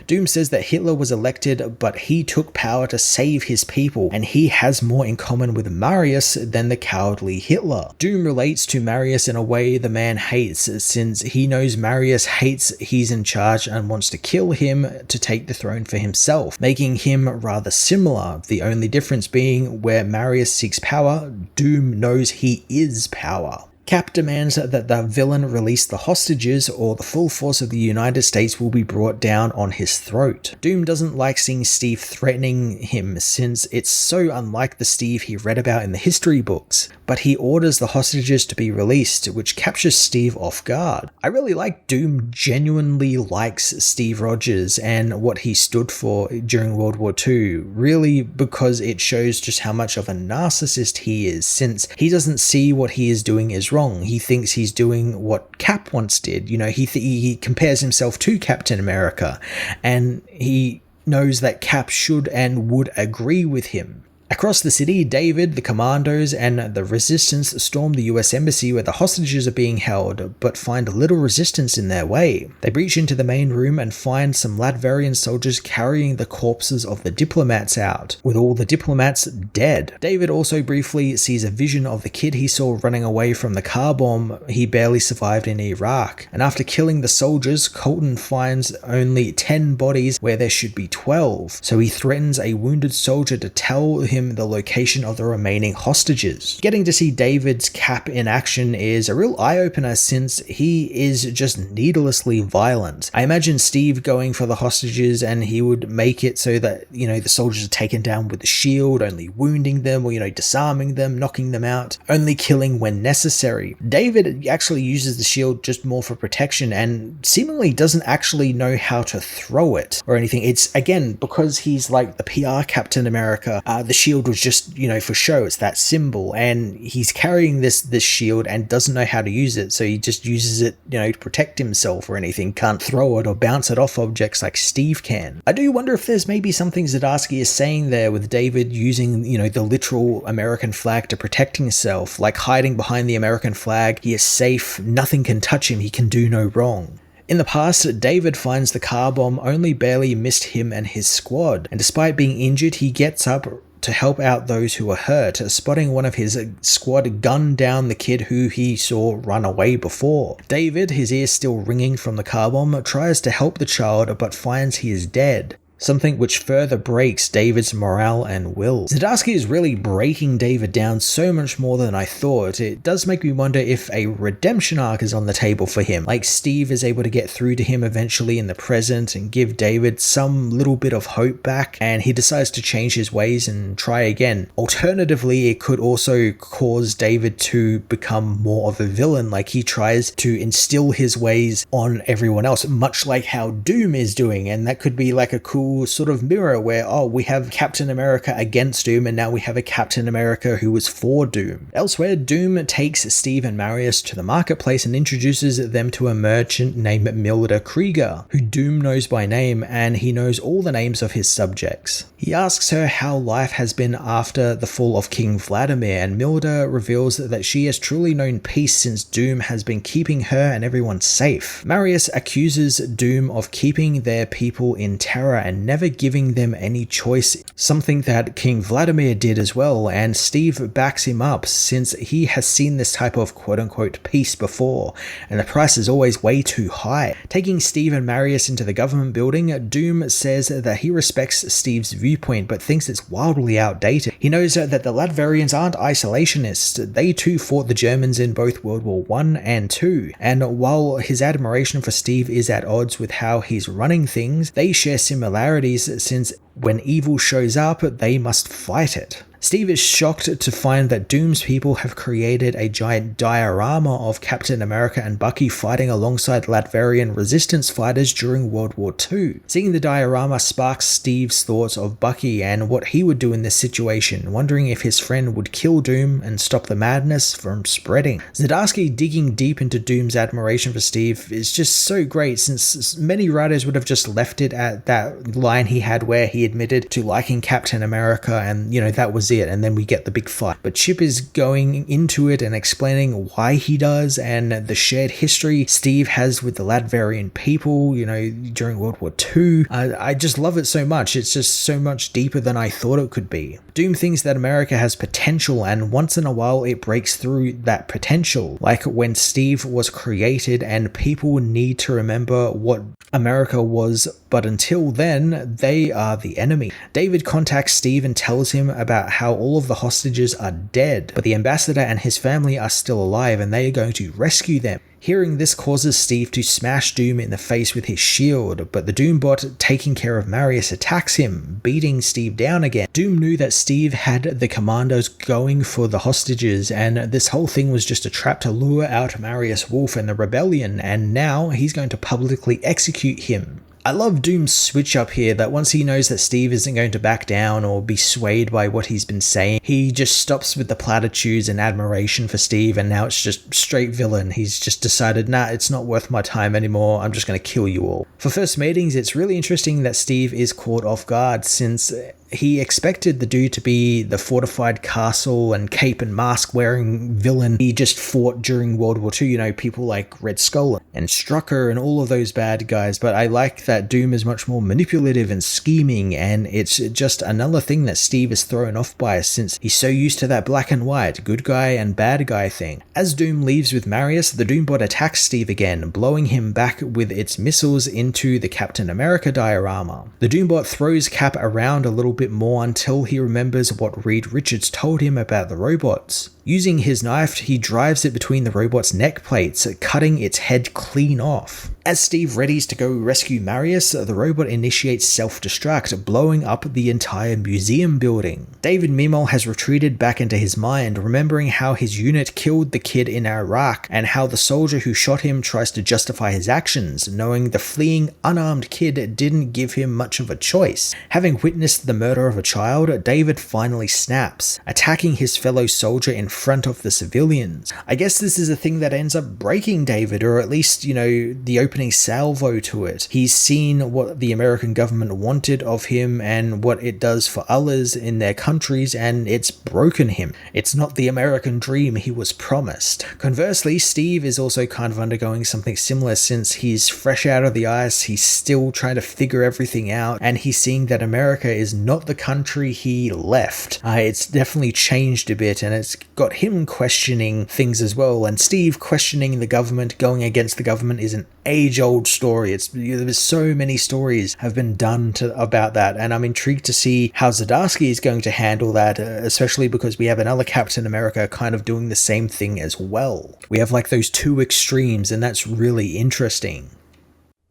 A: Doom says that Hitler was elected, but he took power to save his people, and he has more in common with Marius than the cowardly Hitler. Doom relates to Marius in a way the man hates, since he knows Marius hates he's in charge and wants to kill him to take the throne for himself, making him rather similar, the only difference being where Marius seeks power, Doom knows he is power. Cap demands that the villain release the hostages or the full force of the United States will be brought down on his throat. Doom doesn't like seeing Steve threatening him since it's so unlike the Steve he read about in the history books, but he orders the hostages to be released, which captures Steve off guard. I really like Doom genuinely likes Steve Rogers and what he stood for during World War II, really because it shows just how much of a narcissist he is, since he doesn't see what he is doing is wrong. He thinks he's doing what Cap once did. You know, he compares himself to Captain America, and he knows that Cap should and would agree with him. Across the city, David, the Commandos, and the Resistance storm the US Embassy where the hostages are being held, but find little resistance in their way. They breach into the main room and find some Latverian soldiers carrying the corpses of the diplomats out, with all the diplomats dead. David also briefly sees a vision of the kid he saw running away from the car bomb he barely survived in Iraq, and after killing the soldiers, Colton finds only 10 bodies where there should be 12, so he threatens a wounded soldier to tell him the location of the remaining hostages. Getting to see David's Cap in action is a real eye-opener since he is just needlessly violent. I imagine Steve going for the hostages and he would make it so that, you know, the soldiers are taken down with a shield, only wounding them or, you know, disarming them, knocking them out, only killing when necessary. David actually uses the shield just more for protection and seemingly doesn't actually know how to throw it or anything. It's, again, because he's like the PR Captain America, the shield was just, you know, for show. It's that symbol, and he's carrying this shield and doesn't know how to use it, so he just uses it, you know, to protect himself or anything. Can't throw it or bounce it off objects like Steve can. I do wonder if there's maybe something Zdarsky is saying there with David using, you know, the literal American flag to protect himself, like hiding behind the American flag. He is safe, nothing can touch him, he can do no wrong. In the past, David finds the car bomb only barely missed him and his squad, and despite being injured, he gets up to help out those who are hurt, spotting one of his squad gun down the kid who he saw run away before. David, his ears still ringing from the car bomb, tries to help the child but finds he is dead, something which further breaks David's morale and will. Zdarsky is really breaking David down so much more than I thought. It does make me wonder if a redemption arc is on the table for him, like Steve is able to get through to him eventually in the present and give David some little bit of hope back, and he decides to change his ways and try again. Alternatively, it could also cause David to become more of a villain, like he tries to instill his ways on everyone else, much like how Doom is doing, and that could be like a cool sort of mirror where, oh, we have Captain America against Doom and now we have a Captain America who was for Doom. Elsewhere, Doom takes Steve and Marius to the marketplace and introduces them to a merchant named Milda Krieger, who Doom knows by name, and he knows all the names of his subjects. He asks her how life has been after the fall of King Vladimir, and Milda reveals that she has truly known peace since Doom has been keeping her and everyone safe. Marius accuses Doom of keeping their people in terror and never giving them any choice, something that King Vladimir did as well, and Steve backs him up since he has seen this type of quote-unquote peace before, and the price is always way too high. Taking Steve and Marius into the government building, Doom says that he respects Steve's viewpoint but thinks it's wildly outdated. He knows that the Latverians aren't isolationists. They too fought the Germans in both World War I and II, and while his admiration for Steve is at odds with how he's running things, they share similarities since when evil shows up, they must fight it. Steve is shocked to find that Doom's people have created a giant diorama of Captain America and Bucky fighting alongside Latverian resistance fighters during World War II. Seeing the diorama sparks Steve's thoughts of Bucky and what he would do in this situation, wondering if his friend would kill Doom and stop the madness from spreading. Zdarsky digging deep into Doom's admiration for Steve is just so great, since many writers would have just left it at that line he had where he admitted to liking Captain America and, you know, that was was it, and then we get the big fight. But Chip is going into it and explaining why he does, and the shared history Steve has with the Latverian people, during World War II. I just love it so much. It's just so much deeper than I thought it could be. Doom thinks that America has potential, and once in a while it breaks through that potential, like when Steve was created, and people need to remember what America was, but until then, they are the enemy. David contacts Steve and tells him about how all of the hostages are dead, but the ambassador and his family are still alive, and they are going to rescue them. Hearing this causes Steve to smash Doom in the face with his shield, but the Doombot taking care of Marius attacks him, beating Steve down again. Doom knew that Steve had the Commandos going for the hostages, and this whole thing was just a trap to lure out Marius Wolf and the rebellion, and now he's going to publicly execute him. I love Doom's switch up here, that once he knows that Steve isn't going to back down or be swayed by what he's been saying, he just stops with the platitudes and admiration for Steve, and now it's just straight villain. He's just decided, nah, it's not worth my time anymore, I'm just going to kill you all. For first meetings, it's really interesting that Steve is caught off guard, since he expected the dude to be the fortified castle and cape and mask wearing villain he just fought during World War II, people like Red Skull and Strucker and all of those bad guys, but I like that Doom is much more manipulative and scheming, and it's just another thing that Steve is thrown off by, since he's so used to that black and white, good guy and bad guy thing. As Doom leaves with Marius, the Doombot attacks Steve again, blowing him back with its missiles into the Captain America diorama. The Doombot throws Cap around a little bit more until he remembers what Reed Richards told him about the robots. Using his knife, he drives it between the robot's neck plates, cutting its head clean off. As Steve readies to go rescue Marius, the robot initiates self-destruct, blowing up the entire museum building. David Mimol has retreated back into his mind, remembering how his unit killed the kid in Iraq, and how the soldier who shot him tries to justify his actions, knowing the fleeing, unarmed kid didn't give him much of a choice. Having witnessed the murder of a child, David finally snaps, attacking his fellow soldier in front of the civilians. I guess this is a thing that ends up breaking David, or at least, the opening salvo to it. He's seen what the American government wanted of him and what it does for others in their countries, and it's broken him. It's not the American dream he was promised. Conversely, Steve is also kind of undergoing something similar, since he's fresh out of the ice, he's still trying to figure everything out, and he's seeing that America is not the country he left. It's definitely changed a bit, and it's got him questioning things as well, and Steve questioning the government, going against the government is an age-old story. There's so many stories have been done about that, and I'm intrigued to see how Zdarsky is going to handle that, especially because we have another Captain America kind of doing the same thing as well. We have like those two extremes, and that's really interesting.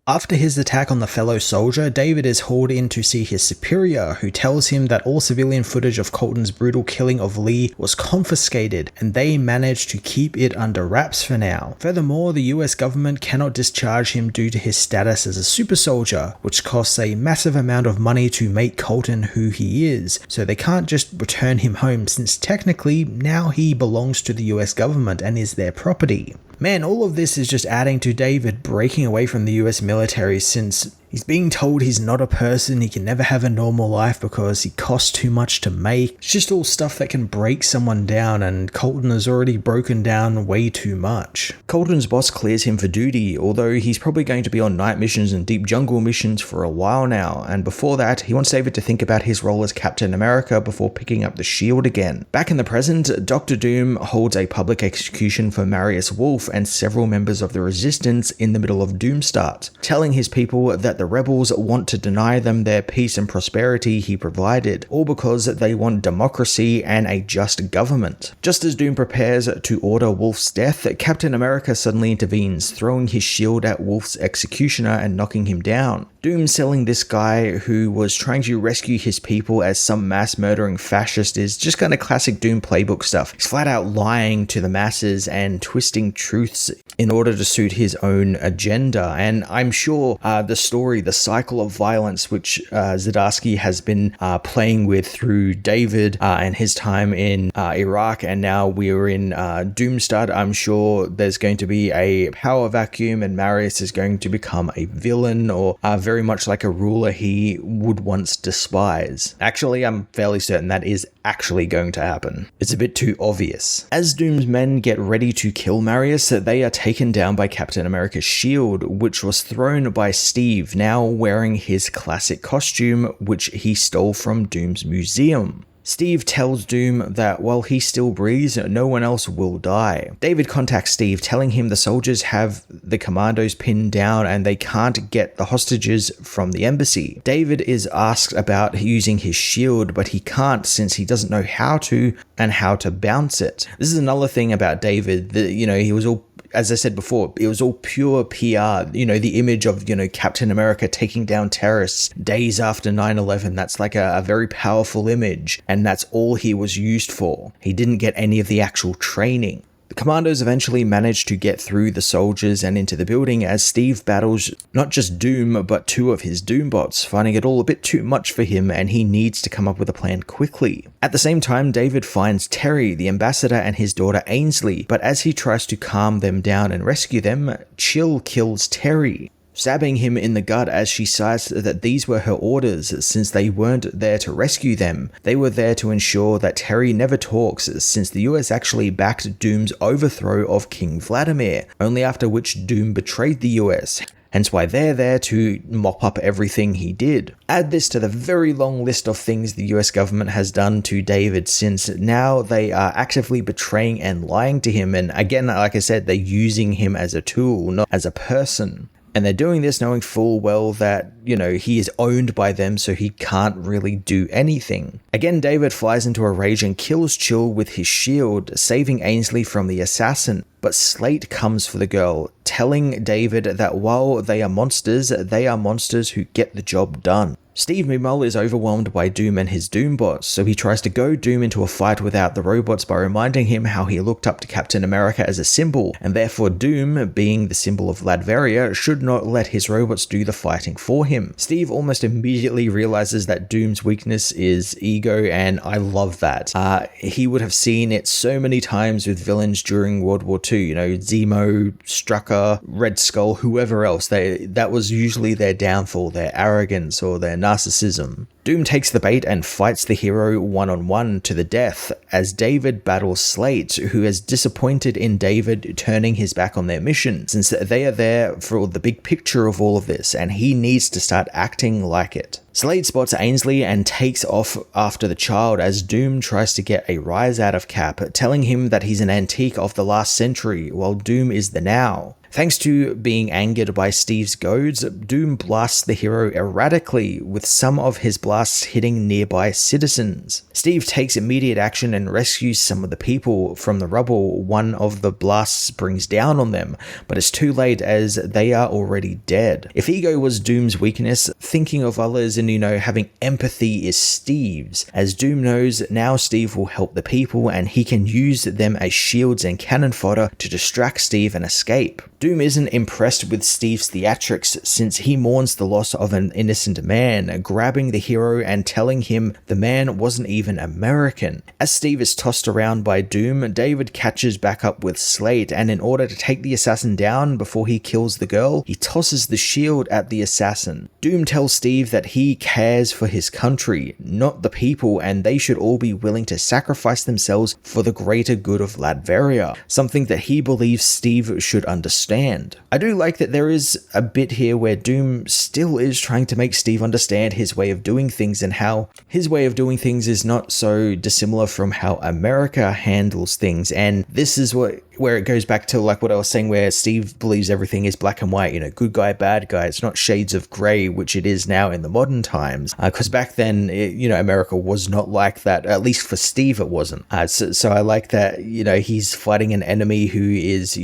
A: After his attack on the fellow soldier, David is hauled in to see his superior, who tells him that all civilian footage of Colton's brutal killing of Lee was confiscated, and they managed to keep it under wraps for now. Furthermore, the US government cannot discharge him due to his status as a super soldier, which costs a massive amount of money to make Colton who he is, so they can't just return him home, since technically now he belongs to the US government and is their property. Man, all of this is just adding to David breaking away from the US military, since he's being told he's not a person, he can never have a normal life because he costs too much to make. It's just all stuff that can break someone down, and Colton has already broken down way too much. Colton's boss clears him for duty, although he's probably going to be on night missions and deep jungle missions for a while now, and before that, he wants David to think about his role as Captain America before picking up the shield again. Back in the present, Dr. Doom holds a public execution for Marius Wolf and several members of the Resistance in the middle of Doomstart, telling his people that the rebels want to deny them their peace and prosperity he provided, all because they want democracy and a just government. Just as Doom prepares to order Wolf's death, Captain America suddenly intervenes, throwing his shield at Wolf's executioner and knocking him down. Doom selling this guy who was trying to rescue his people as some mass murdering fascist is just kind of classic Doom playbook stuff. He's flat out lying to the masses and twisting truths in order to suit his own agenda. And I'm sure the story, the cycle of violence which Zdarsky has been playing with through David and his time in Iraq, and now we're in Doomstart, I'm sure there's going to be a power vacuum and Marius is going to become a villain, or very very much like a ruler he would once despise. Actually, I'm fairly certain that is actually going to happen. It's a bit too obvious. As Doom's men get ready to kill Marius, they are taken down by Captain America's shield, which was thrown by Steve, now wearing his classic costume, which he stole from Doom's museum. Steve tells Doom that while he still breathes, no one else will die. David contacts Steve, telling him the soldiers have the commandos pinned down and they can't get the hostages from the embassy. David is asked about using his shield, but he can't since he doesn't know how to and how to bounce it. This is another thing about David, that, he was all, as I said before, it was all pure PR. The image of, Captain America taking down terrorists days after 9/11. That's like a very powerful image, and that's all he was used for. He didn't get any of the actual training. The commandos eventually manage to get through the soldiers and into the building as Steve battles not just Doom, but two of his Doombots, finding it all a bit too much for him and he needs to come up with a plan quickly. At the same time, David finds Terry, the ambassador, and his daughter Ainsley, but as he tries to calm them down and rescue them, Chill kills Terry, stabbing him in the gut as she cites that these were her orders since they weren't there to rescue them. They were there to ensure that Terry never talks since the US actually backed Doom's overthrow of King Vladimir, only after which Doom betrayed the US. Hence why they're there to mop up everything he did. Add this to the very long list of things the US government has done to David since now they are actively betraying and lying to him. And again, like I said, they're using him as a tool, not as a person. And they're doing this knowing full well that, he is owned by them, so he can't really do anything. Again, David flies into a rage and kills Chill with his shield, saving Ainsley from the assassin. But Slate comes for the girl, telling David that while they are monsters who get the job done. Steve, meanwhile, is overwhelmed by Doom and his Doombots, so he tries to goad Doom into a fight without the robots by reminding him how he looked up to Captain America as a symbol, and therefore Doom, being the symbol of Latveria, should not let his robots do the fighting for him. Steve almost immediately realizes that Doom's weakness is ego, and I love that. He would have seen it so many times with villains during World War II, Zemo, Strucker, Red Skull, whoever else. That was usually their downfall, their arrogance or their narcissism. Doom takes the bait and fights the hero one-on-one to the death as David battles Slate, who is disappointed in David turning his back on their mission, since they are there for the big picture of all of this, and he needs to start acting like it. Slade spots Ainsley and takes off after the child as Doom tries to get a rise out of Cap, telling him that he's an antique of the last century, while Doom is the now. Thanks to being angered by Steve's goads, Doom blasts the hero erratically, with some of his blasts hitting nearby citizens. Steve takes immediate action and rescues some of the people from the rubble one of the blasts brings down on them, but it's too late as they are already dead. If ego was Doom's weakness, thinking of others and having empathy is Steve's. As Doom knows, now Steve will help the people and he can use them as shields and cannon fodder to distract Steve and escape. Doom isn't impressed with Steve's theatrics since he mourns the loss of an innocent man, grabbing the hero and telling him the man wasn't even American. As Steve is tossed around by Doom, David catches back up with Slate, and in order to take the assassin down before he kills the girl, he tosses the shield at the assassin. Doom tells Steve that he cares for his country, not the people, and they should all be willing to sacrifice themselves for the greater good of Latveria, something that he believes Steve should understand. I do like that there is a bit here where Doom still is trying to make Steve understand his way of doing things and how his way of doing things is not so dissimilar from how America handles things. And this is where it goes back to like what I was saying, where Steve believes everything is black and white, good guy, bad guy. It's not shades of grey, which it is now in the modern times. Because back then, America was not like that. At least for Steve, it wasn't. So I like that, he's fighting an enemy who is,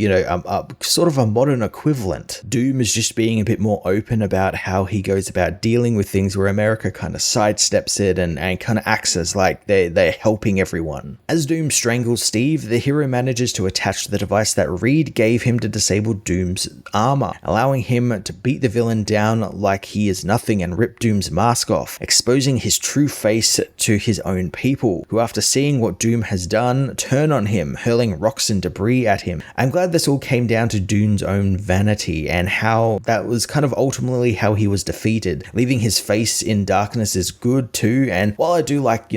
A: sort of a modern equivalent. Doom is just being a bit more open about how he goes about dealing with things, where America kind of sidesteps it and kind of acts as like they're helping everyone. As Doom strangles Steve, the hero manages to attach the device that Reed gave him to disable Doom's armor, allowing him to beat the villain down like he is nothing and rip Doom's mask off, exposing his true face to his own people, who after seeing what Doom has done, turn on him, hurling rocks and debris at him. I'm glad this all came down to Doom Doom's own vanity, and how that was kind of ultimately how he was defeated. Leaving his face in darkness is good too, and while I do like,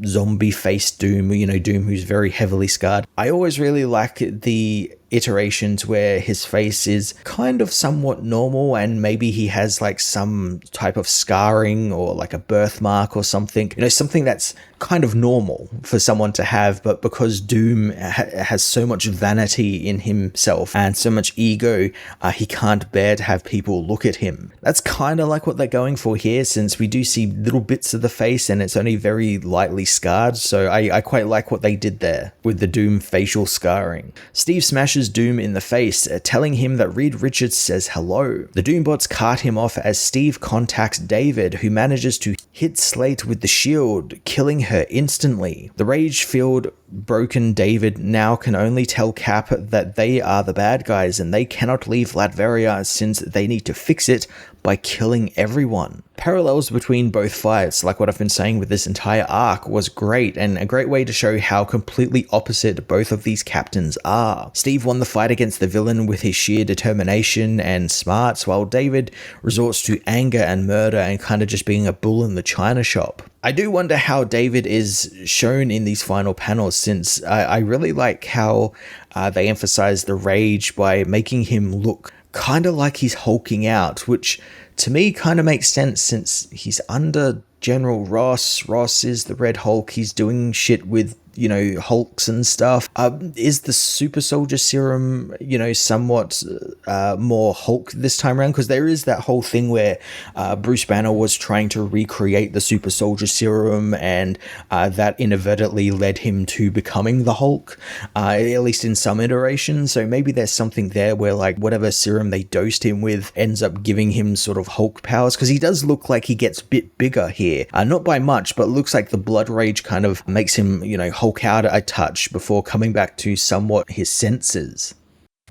A: zombie face Doom, Doom who's very heavily scarred, I always really like the iterations where his face is kind of somewhat normal and maybe he has like some type of scarring or like a birthmark or something, something that's kind of normal for someone to have. But because Doom has so much vanity in himself and so much ego, he can't bear to have people look at him. That's kind of like what they're going for here, since we do see little bits of the face and it's only very lightly scarred. So I quite like what they did there with the Doom facial scarring. Steve smashes Doom in the face, telling him that Reed Richards says hello. The Doombots cart him off as Steve contacts David, who manages to hit Slate with the shield, killing her instantly. The rage-filled, broken David now can only tell Cap that they are the bad guys and they cannot leave Latveria since they need to fix it by killing everyone. Parallels between both fights, like what I've been saying with this entire arc, was great, and a great way to show how completely opposite both of these captains are. Steve won the fight against the villain with his sheer determination and smarts, while David resorts to anger and murder and kind of just being a bull in the china shop. I do wonder how David is shown in these final panels, since I really like how they emphasize the rage by making him look kind of like he's hulking out, which to me kind of makes sense since he's under General Ross. Ross is the Red Hulk. He's doing shit with, Hulks and stuff. Is the super soldier serum, somewhat more Hulk this time around? Because there is that whole thing where Bruce Banner was trying to recreate the super soldier serum, and that inadvertently led him to becoming the Hulk, at least in some iterations. So maybe there's something there where like whatever serum they dosed him with ends up giving him sort of Hulk powers, because he does look like he gets a bit bigger here. Not by much, but looks like the blood rage kind of makes him, Hulk out a touch before coming back to somewhat his senses.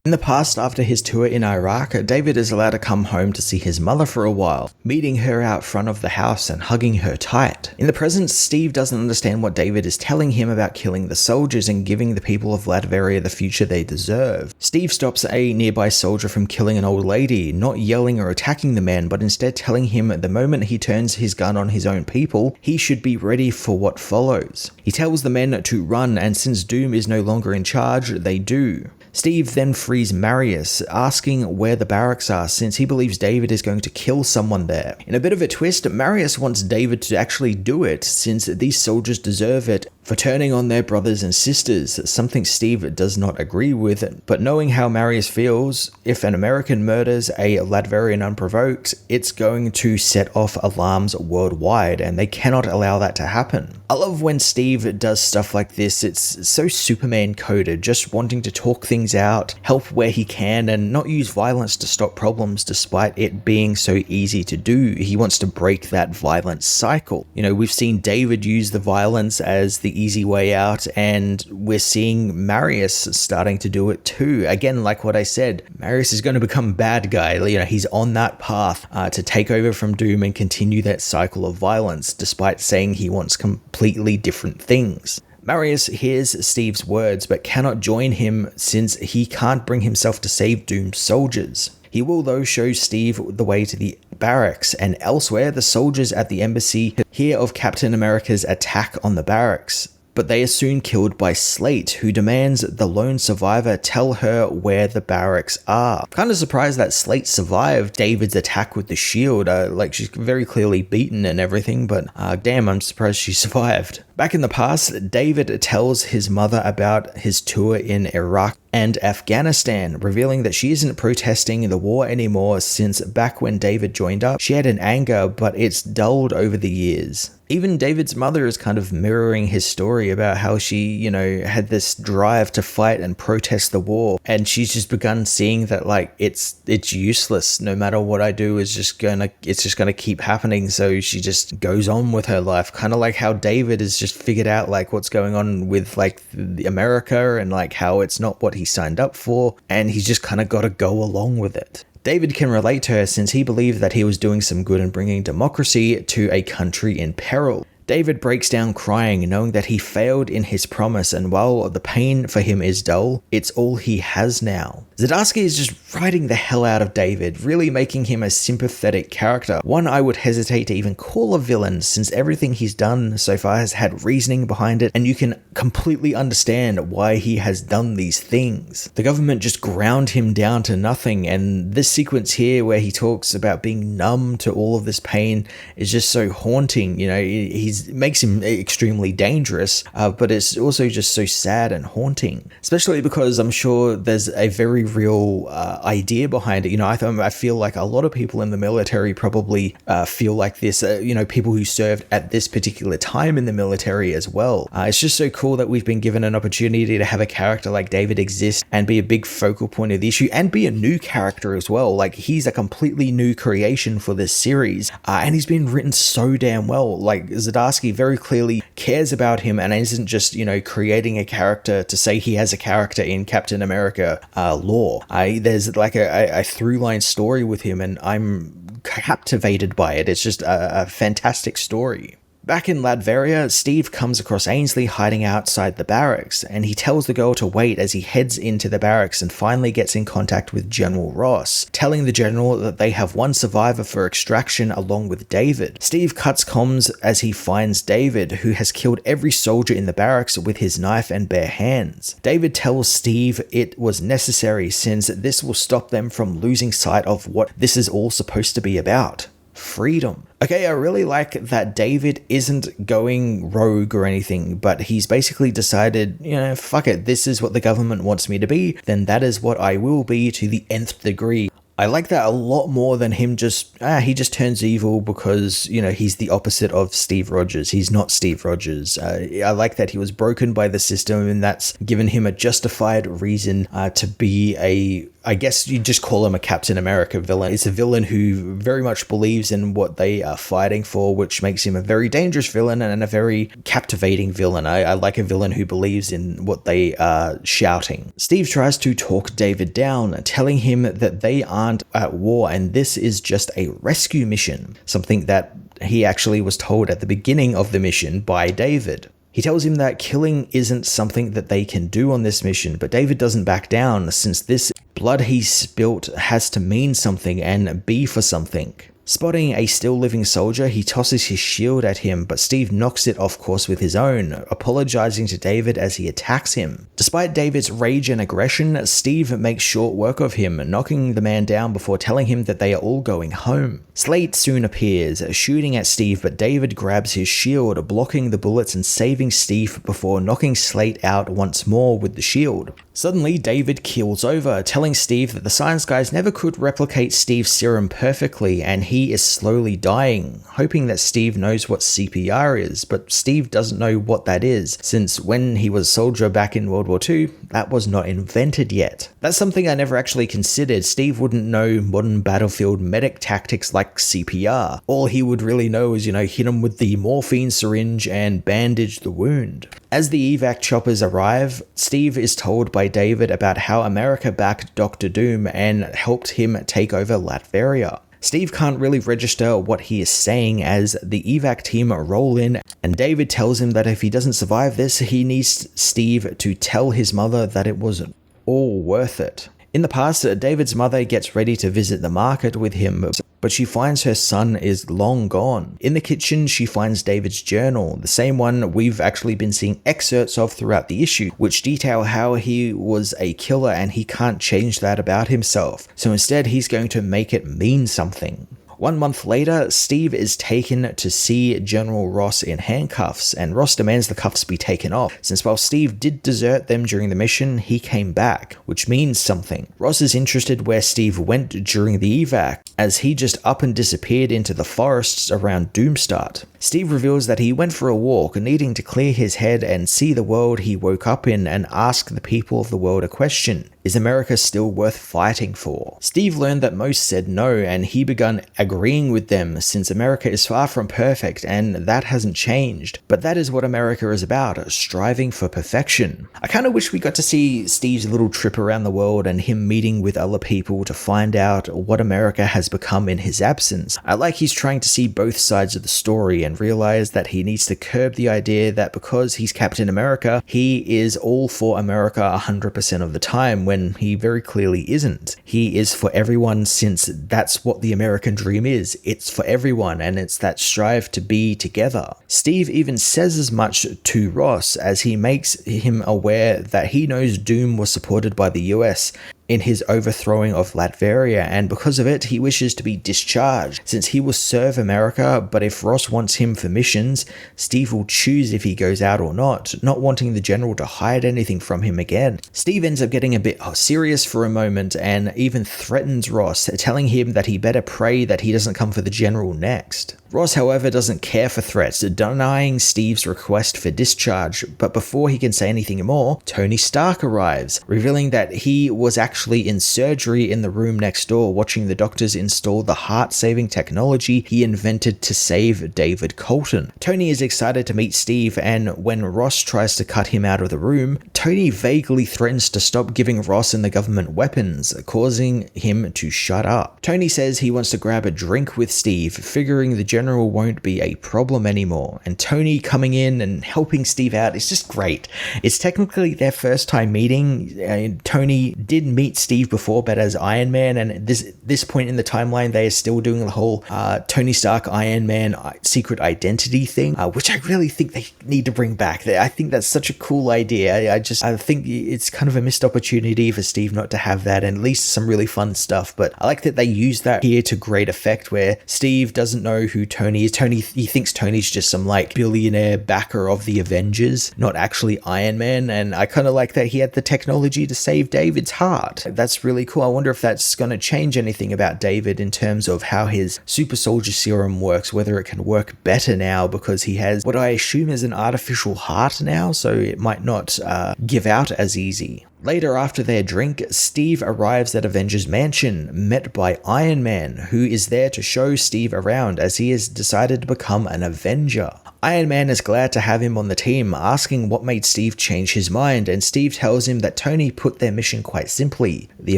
A: In the past, after his tour in Iraq, David is allowed to come home to see his mother for a while, meeting her out front of the house and hugging her tight. In the present, Steve doesn't understand what David is telling him about killing the soldiers and giving the people of Latveria the future they deserve. Steve stops a nearby soldier from killing an old lady, not yelling or attacking the man, but instead telling him the moment he turns his gun on his own people, he should be ready for what follows. He tells the men to run, and since Doom is no longer in charge, they do. Steve then frees Marius, asking where the barracks are since he believes David is going to kill someone there. In a bit of a twist, Marius wants David to actually do it since these soldiers deserve it for turning on their brothers and sisters, something Steve does not agree with. But knowing how Marius feels, if an American murders a Latverian unprovoked, it's going to set off alarms worldwide, and they cannot allow that to happen. I love when Steve does stuff like this. It's so Superman coded, just wanting to talk things out, help where he can, and not use violence to stop problems despite it being so easy to do. He wants to break that violence cycle. We've seen David use the violence as the easy way out, and we're seeing Marius starting to do it too. Again, like what I said, Marius is going to become bad guy. He's on that path to take over from Doom and continue that cycle of violence, despite saying he wants completely different things. Marius hears Steve's words but cannot join him since he can't bring himself to save Doom's soldiers. He will though show Steve the way to the barracks, and elsewhere the soldiers at the embassy hear of Captain America's attack on the barracks. But they are soon killed by Slate, who demands the lone survivor tell her where the barracks are. Kind of surprised that Slate survived David's attack with the shield. She's very clearly beaten and everything, but damn, I'm surprised she survived. Back in the past, David tells his mother about his tour in Iraq and Afghanistan, revealing that she isn't protesting the war anymore since back when David joined up, she had an anger, but it's dulled over the years. Even David's mother is kind of mirroring his story about how she, had this drive to fight and protest the war, and she's just begun seeing that it's useless. No matter what I do, it's just gonna keep happening. So she just goes on with her life, kind of like how David has just figured out what's going on with the America and how it's not what he signed up for, and he's just kind of got to go along with it. David can relate to her since he believed that he was doing some good and bringing democracy to a country in peril. David breaks down crying, knowing that he failed in his promise, and while the pain for him is dull, it's all he has now. Zdarsky is just writing the hell out of David, really making him a sympathetic character, one I would hesitate to even call a villain, since everything he's done so far has had reasoning behind it, and you can completely understand why he has done these things. The government just ground him down to nothing, and this sequence here where he talks about being numb to all of this pain is just so haunting. He makes him extremely dangerous, but it's also just so sad and haunting, especially because I'm sure there's a very real idea behind it. I feel like a lot of people in the military probably feel like this, people who served at this particular time in the military as well. It's just so cool that we've been given an opportunity to have a character like David exist and be a big focal point of the issue, and be a new character as well. Like, he's a completely new creation for this series, and he's been written so damn well. Like, Zdarsky very clearly cares about him and isn't just, creating a character to say he has a character in Captain America lore. There's like a through line story with him, and I'm captivated by it. It's just a fantastic story. Back in Latveria, Steve comes across Ainsley hiding outside the barracks, and he tells the girl to wait as he heads into the barracks and finally gets in contact with General Ross, telling the general that they have one survivor for extraction along with David. Steve cuts comms as he finds David, who has killed every soldier in the barracks with his knife and bare hands. David tells Steve it was necessary, since this will stop them from losing sight of what this is all supposed to be about: freedom. Okay, I really like that David isn't going rogue or anything, but he's basically decided, fuck it, this is what the government wants me to be, then that is what I will be to the nth degree. I like that a lot more than him he just turns evil because, he's the opposite of Steve Rogers. He's not Steve Rogers. I like that he was broken by the system, and that's given him a justified reason to be I guess you'd just call him a Captain America villain. It's a villain who very much believes in what they are fighting for, which makes him a very dangerous villain and a very captivating villain. I like a villain who believes in what they are shouting. Steve tries to talk David down, telling him that they aren't at war and this is just a rescue mission, something that he actually was told at the beginning of the mission by David. He tells him that killing isn't something that they can do on this mission, but David doesn't back down, since this blood he spilt has to mean something and be for something. Spotting a still living soldier, he tosses his shield at him, but Steve knocks it off course with his own, apologizing to David as he attacks him. Despite David's rage and aggression, Steve makes short work of him, knocking the man down before telling him that they are all going home. Slate soon appears, shooting at Steve, but David grabs his shield, blocking the bullets and saving Steve before knocking Slate out once more with the shield. Suddenly, David keels over, telling Steve that the science guys never could replicate Steve's serum perfectly, and he is slowly dying, hoping that Steve knows what CPR is, but Steve doesn't know what that is, since when he was a soldier back in World War II, that was not invented yet. That's something I never actually considered. Steve wouldn't know modern battlefield medic tactics like CPR. All he would really know is, hit him with the morphine syringe and bandage the wound. As the evac choppers arrive, Steve is told by David about how America backed Dr. Doom and helped him take over Latveria. Steve can't really register what he is saying as the evac team roll in, and David tells him that if he doesn't survive this, he needs Steve to tell his mother that it was all worth it. In the past, David's mother gets ready to visit the market with him, but she finds her son is long gone. In the kitchen, she finds David's journal, the same one we've actually been seeing excerpts of throughout the issue, which detail how he was a killer and he can't change that about himself. So instead, he's going to make it mean something. 1 month later, Steve is taken to see General Ross in handcuffs, and Ross demands the cuffs be taken off, since while Steve did desert them during the mission, he came back, which means something. Ross is interested where Steve went during the evac, as he just up and disappeared into the forests around Doombot. Steve reveals that he went for a walk, needing to clear his head and see the world he woke up in and ask the people of the world a question. Is America still worth fighting for? Steve learned that most said no, and he began agreeing with them, since America is far from perfect and that hasn't changed. But that is what America is about, striving for perfection. I kind of wish we got to see Steve's little trip around the world and him meeting with other people to find out what America has become in his absence. I like he's trying to see both sides of the story and realize that he needs to curb the idea that because he's Captain America, he is all for America 100% of the time, when he very clearly isn't. He is for everyone, since that's what the American dream is. It's for everyone, and it's that strive to be together. Steve even says as much to Ross as he makes him aware that he knows Doom was supported by the US in his overthrowing of Latveria, and because of it, he wishes to be discharged, since he will serve America, but if Ross wants him for missions, Steve will choose if he goes out or not wanting the general to hide anything from him again. Steve ends up getting a bit serious for a moment and even threatens Ross, telling him that he better pray that he doesn't come for the general next. Ross, however, doesn't care for threats, denying Steve's request for discharge, but before he can say anything more, Tony Stark arrives, revealing that he was actually in surgery in the room next door, watching the doctors install the heart-saving technology he invented to save David Colton. Tony is excited to meet Steve, and when Ross tries to cut him out of the room, Tony vaguely threatens to stop giving Ross and the government weapons, causing him to shut up. Tony says he wants to grab a drink with Steve, figuring the general won't be a problem anymore, and Tony coming in and helping Steve out is just great. It's technically their first time meeting. Tony did meet Steve before, but as Iron Man, and at this point in the timeline, they are still doing the whole Tony Stark Iron Man secret identity thing, which I really think they need to bring back. I think that's such a cool idea. I think it's kind of a missed opportunity for Steve not to have that, and at least some really fun stuff. But I like that they use that here to great effect, where Steve doesn't know who Tony is. He thinks Tony's just some like billionaire backer of the Avengers, not actually Iron Man, and I kind of like that he had the technology to save David's heart. That's really cool. I wonder if that's going to change anything about David in terms of how his super soldier serum works, whether it can work better now because he has what I assume is an artificial heart now, so it might not give out as easy. Later, after their drink, Steve arrives at Avengers Mansion, met by Iron Man, who is there to show Steve around as he has decided to become an Avenger. Iron Man is glad to have him on the team, asking what made Steve change his mind, and Steve tells him that Tony put their mission quite simply: the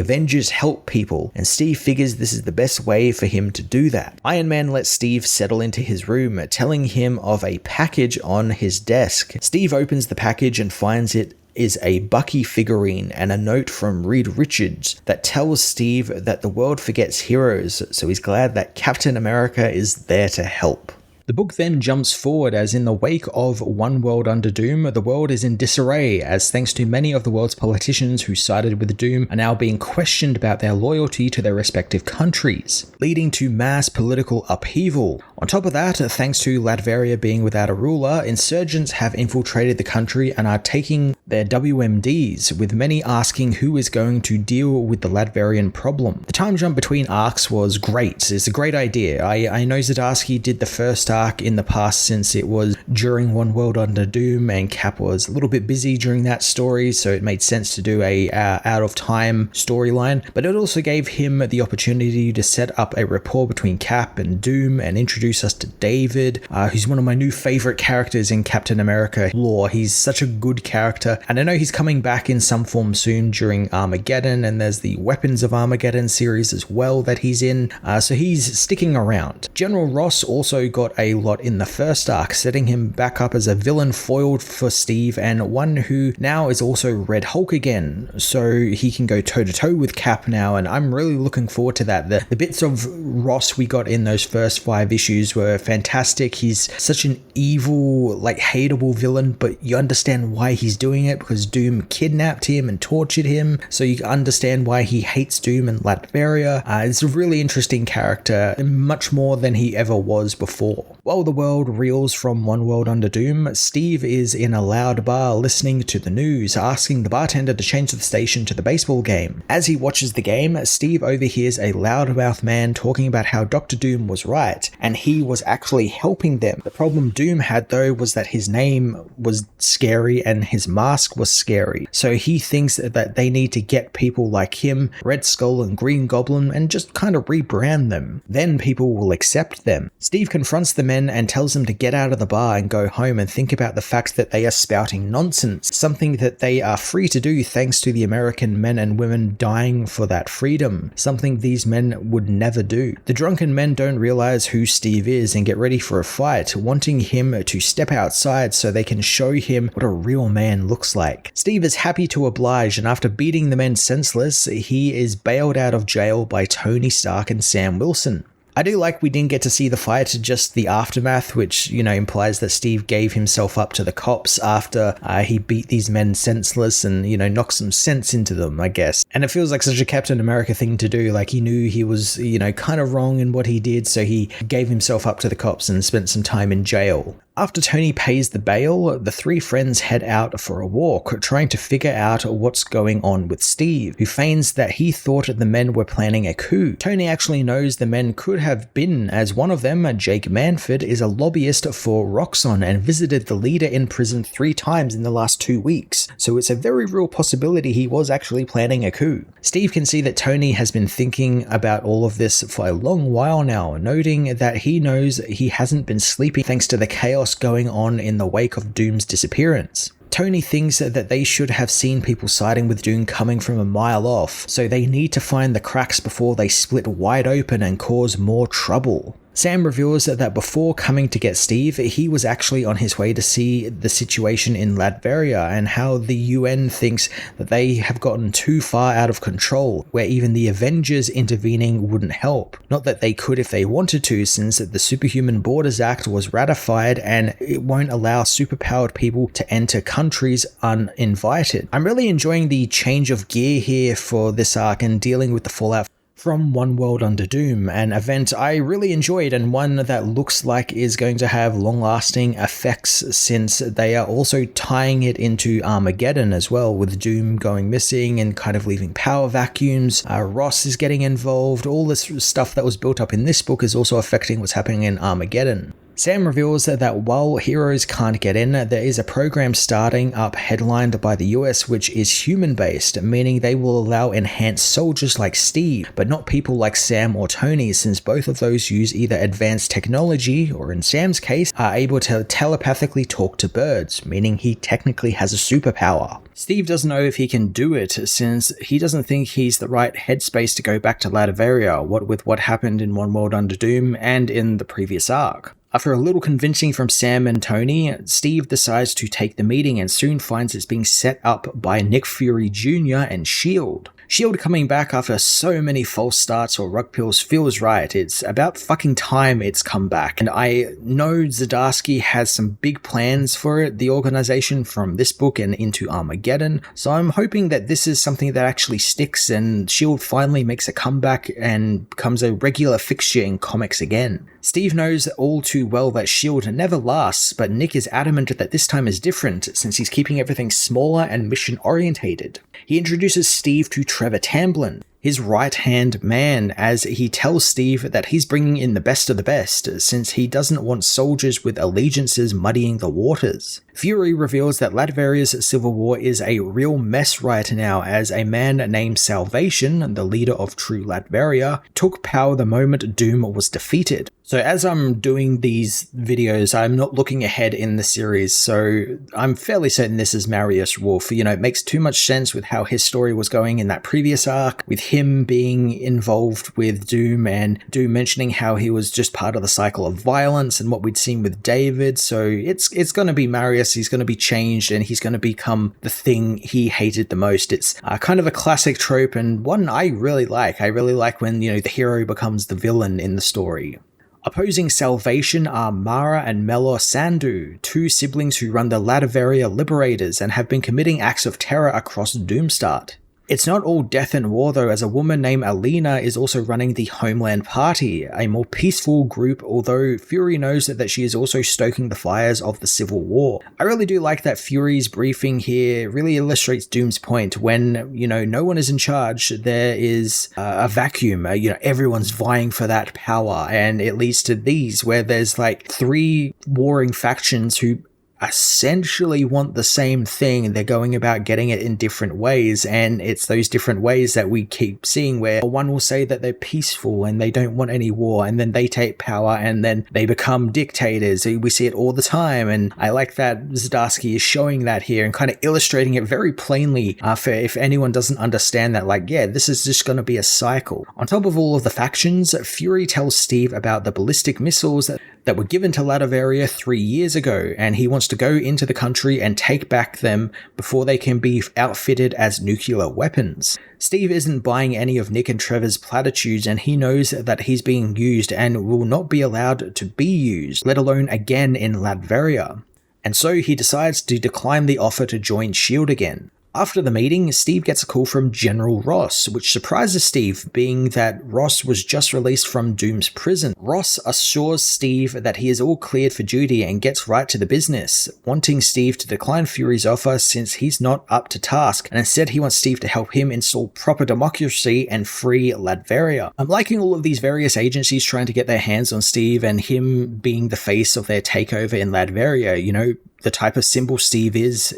A: Avengers help people, and Steve figures this is the best way for him to do that. Iron Man lets Steve settle into his room, telling him of a package on his desk. Steve opens the package and finds it is a Bucky figurine and a note from Reed Richards that tells Steve that the world forgets heroes, so he's glad that Captain America is there to help. The book then jumps forward, as in the wake of One World Under Doom, the world is in disarray, as thanks to many of the world's politicians who sided with Doom are now being questioned about their loyalty to their respective countries, leading to mass political upheaval. On top of that, thanks to Latveria being without a ruler, insurgents have infiltrated the country and are taking their WMDs, with many asking who is going to deal with the Latverian problem. The time jump between arcs was great. It's a great idea. I know Zdarsky did the first arc in the past, since it was during One World Under Doom and Cap was a little bit busy during that story, so it made sense to do a out of time storyline, but it also gave him the opportunity to set up a rapport between Cap and Doom and introduce us to David, who's one of my new favorite characters in Captain America lore. He's such a good character, and I know he's coming back in some form soon during Armageddon, and there's the Weapons of Armageddon series as well that he's in, so he's sticking around. General Ross also got a lot in the first arc, setting him back up as a villain foiled for Steve, and one who now is also Red Hulk again, so he can go toe-to-toe with Cap now, and I'm really looking forward to that. The bits of Ross we got in those first 5 issues were fantastic. He's such an evil, like hateable villain, but you understand why he's doing it, because Doom kidnapped him and tortured him, so you understand why he hates Doom and Latveria. It's a really interesting character, much more than he ever was before. While the world reels from one world under doom, Steve is in a loud bar listening to the news, asking the bartender to change the station to the baseball game. As he watches the game, Steve overhears a loudmouth man talking about how Dr. Doom was right, and he was actually helping them. The problem Doom had though was that his name was scary and his mask was scary, so he thinks that they need to get people like him, Red Skull and Green Goblin, and just kind of rebrand them. Then people will accept them. Steve confronts the men and tells them to get out of the bar and go home and think about the fact that they are spouting nonsense, something that they are free to do thanks to the American men and women dying for that freedom, something these men would never do. The drunken men don't realize who Steve is and get ready for a fight, wanting him to step outside so they can show him what a real man looks like. Steve is happy to oblige, and after beating the men senseless, he is bailed out of jail by Tony Stark and Sam Wilson. I do like we didn't get to see the fight, just the aftermath, which, implies that Steve gave himself up to the cops after he beat these men senseless and, knocked some sense into them, I guess. And it feels like such a Captain America thing to do, like he knew he was, kind of wrong in what he did, so he gave himself up to the cops and spent some time in jail. After Tony pays the bail, the three friends head out for a walk, trying to figure out what's going on with Steve, who feigns that he thought the men were planning a coup. Tony actually knows the men could have been, as one of them, Jake Manford, is a lobbyist for Roxxon and visited the leader in prison 3 times in the last 2 weeks, so it's a very real possibility he was actually planning a coup. Steve can see that Tony has been thinking about all of this for a long while now, noting that he knows he hasn't been sleeping thanks to the chaos going on in the wake of Doom's disappearance. Tony thinks that they should have seen people siding with Doom coming from a mile off, so they need to find the cracks before they split wide open and cause more trouble. Sam reveals that before coming to get Steve, he was actually on his way to see the situation in Latveria and how the UN thinks that they have gotten too far out of control, where even the Avengers intervening wouldn't help. Not that they could if they wanted to, since the Superhuman Borders Act was ratified and it won't allow superpowered people to enter countries uninvited. I'm really enjoying the change of gear here for this arc and dealing with the fallout from One World Under Doom, an event I really enjoyed and one that looks like is going to have long-lasting effects, since they are also tying it into Armageddon as well, with Doom going missing and kind of leaving power vacuums. Ross is getting involved. All this stuff that was built up in this book is also affecting what's happening in Armageddon. Sam reveals that while heroes can't get in, there is a program starting up headlined by the US which is human-based, meaning they will allow enhanced soldiers like Steve, but not people like Sam or Tony, since both of those use either advanced technology, or in Sam's case, are able to telepathically talk to birds, meaning he technically has a superpower. Steve doesn't know if he can do it, since he doesn't think he's the right headspace to go back to Latveria, with what happened in One World Under Doom and in the previous arc. After a little convincing from Sam and Tony, Steve decides to take the meeting and soon finds it's being set up by Nick Fury Jr. and S.H.I.E.L.D. S.H.I.E.L.D. coming back after so many false starts or rug pulls feels right. It's about fucking time it's come back. And I know Zdarsky has some big plans for it, the organization, from this book and into Armageddon. So I'm hoping that this is something that actually sticks and S.H.I.E.L.D. finally makes a comeback and becomes a regular fixture in comics again. Steve knows all too well that S.H.I.E.L.D. never lasts, but Nick is adamant that this time is different, since he's keeping everything smaller and mission-orientated. He introduces Steve to Trevor Tamblyn, his right-hand man, as he tells Steve that he's bringing in the best of the best, since he doesn't want soldiers with allegiances muddying the waters. Fury reveals that Latveria's civil war is a real mess right now, as a man named Salvation, the leader of True Latveria, took power the moment Doom was defeated. So as I'm doing these videos, I'm not looking ahead in the series, so I'm fairly certain this is Marius Wolf. It makes too much sense with how his story was going in that previous arc, with him being involved with Doom and Doom mentioning how he was just part of the cycle of violence and what we'd seen with David. So it's going to be Marius. He's going to be changed and he's going to become the thing he hated the most. It's kind of a classic trope and one I really like. I really like when, the hero becomes the villain in the story. Opposing Salvation are Mara and Melor Sandu, 2 siblings who run the Latveria Liberators and have been committing acts of terror across Doomstart. It's not all death and war though, as a woman named Alina is also running the Homeland Party, a more peaceful group, although Fury knows that she is also stoking the fires of the Civil War. I really do like that Fury's briefing here really illustrates Doom's point. When, no one is in charge, there is a vacuum, everyone's vying for that power, and it leads to these, where there's like 3 warring factions who essentially want the same thing. They're going about getting it in different ways, and it's those different ways that we keep seeing, where one will say that they're peaceful and they don't want any war, and then they take power and then they become dictators. We see it all the time, and I like that Zdarsky is showing that here and kind of illustrating it very plainly for if anyone doesn't understand that, this is just going to be a cycle. On top of all of the factions, Fury tells Steve about the ballistic missiles that were given to Latveria 3 years ago, and he wants to go into the country and take back them before they can be outfitted as nuclear weapons. Steve isn't buying any of Nick and Trevor's platitudes, and he knows that he's being used and will not be allowed to be used, let alone again in Latveria. And so he decides to decline the offer to join S.H.I.E.L.D. again. After the meeting, Steve gets a call from General Ross, which surprises Steve, being that Ross was just released from Doom's prison. Ross assures Steve that he is all cleared for duty and gets right to the business, wanting Steve to decline Fury's offer since he's not up to task, and instead he wants Steve to help him install proper democracy and free Latveria. I'm liking all of these various agencies trying to get their hands on Steve, and him being the face of their takeover in Latveria. The type of symbol Steve is,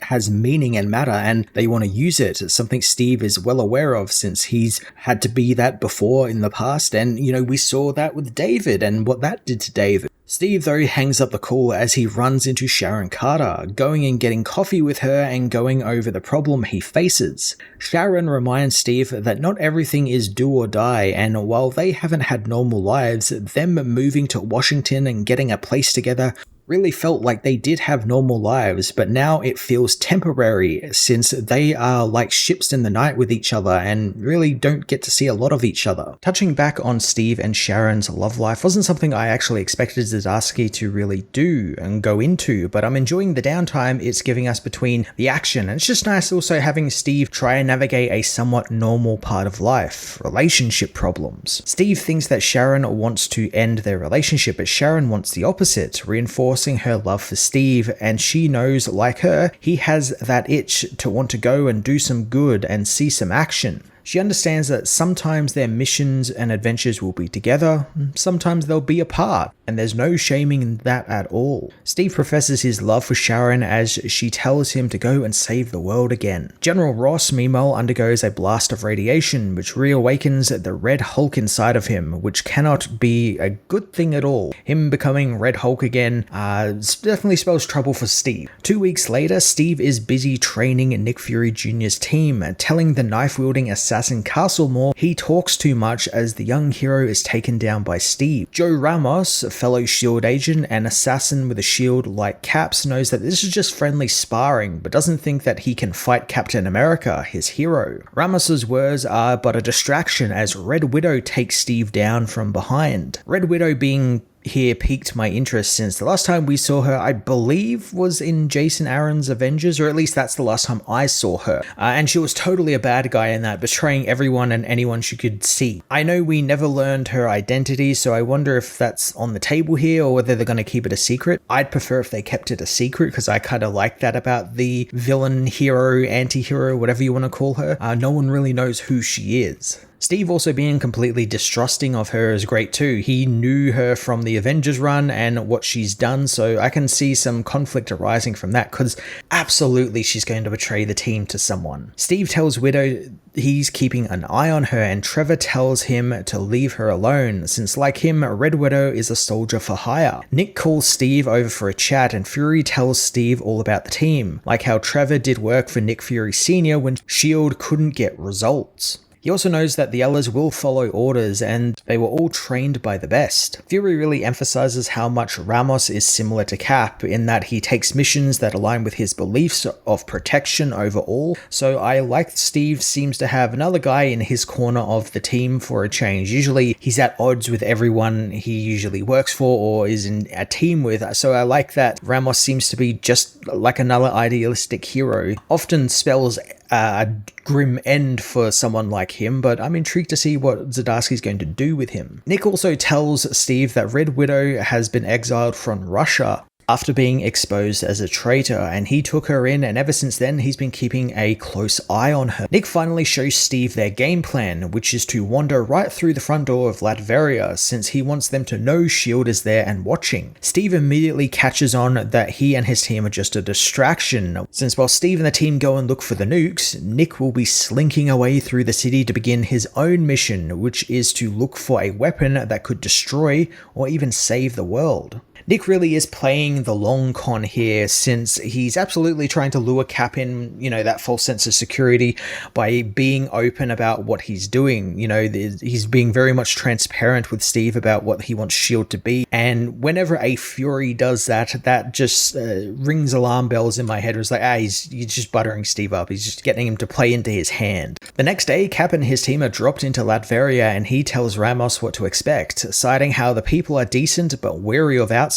A: has meaning and matter, and they want to use it. It's something Steve is well aware of since he's had to be that before in the past, and, we saw that with David and what that did to David. Steve, though, hangs up the call as he runs into Sharon Carter, going and getting coffee with her and going over the problem he faces. Sharon reminds Steve that not everything is do or die, and while they haven't had normal lives, them moving to Washington and getting a place together really felt like they did have normal lives, but now it feels temporary since they are like ships in the night with each other and really don't get to see a lot of each other. Touching back on Steve and Sharon's love life wasn't something I actually expected Zdarsky to really do and go into, but I'm enjoying the downtime it's giving us between the action, and it's just nice also having Steve try and navigate a somewhat normal part of life, relationship problems. Steve thinks that Sharon wants to end their relationship, but Sharon wants the opposite, reinforce her love for Steve, and she knows, like her, he has that itch to want to go and do some good and see some action. She understands that sometimes their missions and adventures will be together, sometimes they'll be apart, and there's no shaming in that at all. Steve professes his love for Sharon as she tells him to go and save the world again. General Ross, meanwhile, undergoes a blast of radiation, which reawakens the Red Hulk inside of him, which cannot be a good thing at all. Him becoming Red Hulk again definitely spells trouble for Steve. 2 weeks later, Steve is busy training Nick Fury Jr.'s team, telling the knife-wielding assassin Castlemore he talks too much as the young hero is taken down by Steve. Joe Ramos, a fellow S.H.I.E.L.D. agent and assassin with a shield like Cap's, knows that this is just friendly sparring, but doesn't think that he can fight Captain America, his hero. Ramos's words are but a distraction as Red Widow takes Steve down from behind. Red Widow being here piqued my interest since the last time we saw her, I believe, was in Jason Aaron's Avengers, or at least that's the last time I saw her. And she was totally a bad guy in that, betraying everyone and anyone she could see. I know we never learned her identity, so I wonder if that's on the table here or whether they're going to keep it a secret. I'd prefer if they kept it a secret because I kind of like that about the villain, hero, anti-hero, whatever you want to call her. No one really knows who she is. Steve also being completely distrusting of her is great too. He knew her from the Avengers run and what she's done, so I can see some conflict arising from that because absolutely she's going to betray the team to someone. Steve tells Widow he's keeping an eye on her, and Trevor tells him to leave her alone since, like him, Red Widow is a soldier for hire. Nick calls Steve over for a chat and Fury tells Steve all about the team, like how Trevor did work for Nick Fury Sr. when S.H.I.E.L.D. couldn't get results. He also knows that the others will follow orders and they were all trained by the best. Fury really emphasizes how much Ramos is similar to Cap in that he takes missions that align with his beliefs of protection over all, so I like Steve seems to have another guy in his corner of the team for a change. Usually he's at odds with everyone he usually works for or is in a team with, so I like that Ramos seems to be just like another idealistic hero. Often spells a grim end for someone like him, but I'm intrigued to see what Zdarsky's going to do with him. Nick also tells Steve that Red Widow has been exiled from Russia after being exposed as a traitor, and he took her in, and ever since then he's been keeping a close eye on her. Nick finally shows Steve their game plan, which is to wander right through the front door of Latveria, since he wants them to know S.H.I.E.L.D. is there and watching. Steve immediately catches on that he and his team are just a distraction, since while Steve and the team go and look for the nukes, Nick will be slinking away through the city to begin his own mission, which is to look for a weapon that could destroy or even save the world. Nick really is playing the long con here, since he's absolutely trying to lure Cap in, that false sense of security by being open about what he's doing. He's being very much transparent with Steve about what he wants S.H.I.E.L.D. to be. And whenever a Fury does that, that just rings alarm bells in my head. It's like, he's just buttering Steve up. He's just getting him to play into his hand. The next day, Cap and his team are dropped into Latveria, and he tells Ramos what to expect, citing how the people are decent but wary of outsiders,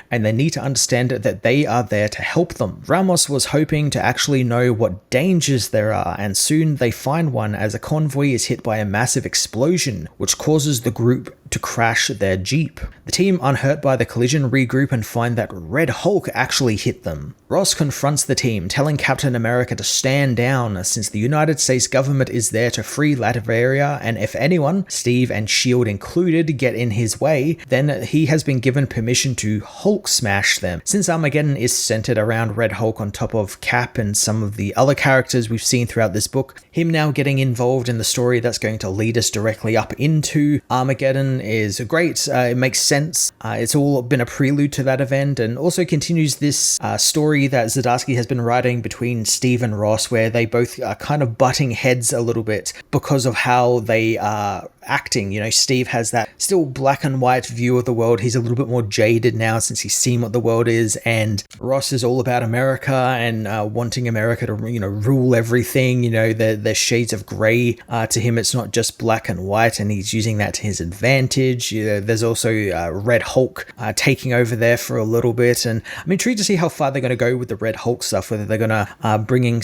A: and they need to understand that they are there to help them. Ramos was hoping to actually know what dangers there are, and soon they find one as a convoy is hit by a massive explosion, which causes the group to crash their jeep. The team, unhurt by the collision, regroup and find that Red Hulk actually hit them. Ross confronts the team, telling Captain America to stand down, since the United States government is there to free Latveria, and if anyone, Steve and S.H.I.E.L.D. included, get in his way, then he has been given permission to Hulk smash them. Since Armageddon is centered around Red Hulk on top of Cap and some of the other characters we've seen throughout this book, him now getting involved in the story that's going to lead us directly up into Armageddon is great. It makes sense. It's all been a prelude to that event, and also continues this story that Zdarsky has been writing between Steve and Ross, where they both are kind of butting heads a little bit because of how they are acting. Steve has that still black and white view of the world. He's a little bit more jaded now since he's seen what the world is, and Ross is all about America and wanting America to rule everything. There's shades of grey to him. It's not just black and white, and he's using that to his advantage. There's also Red Hulk taking over there for a little bit, and I'm intrigued to see how far they're going to go with the Red Hulk stuff, whether they're going to bring in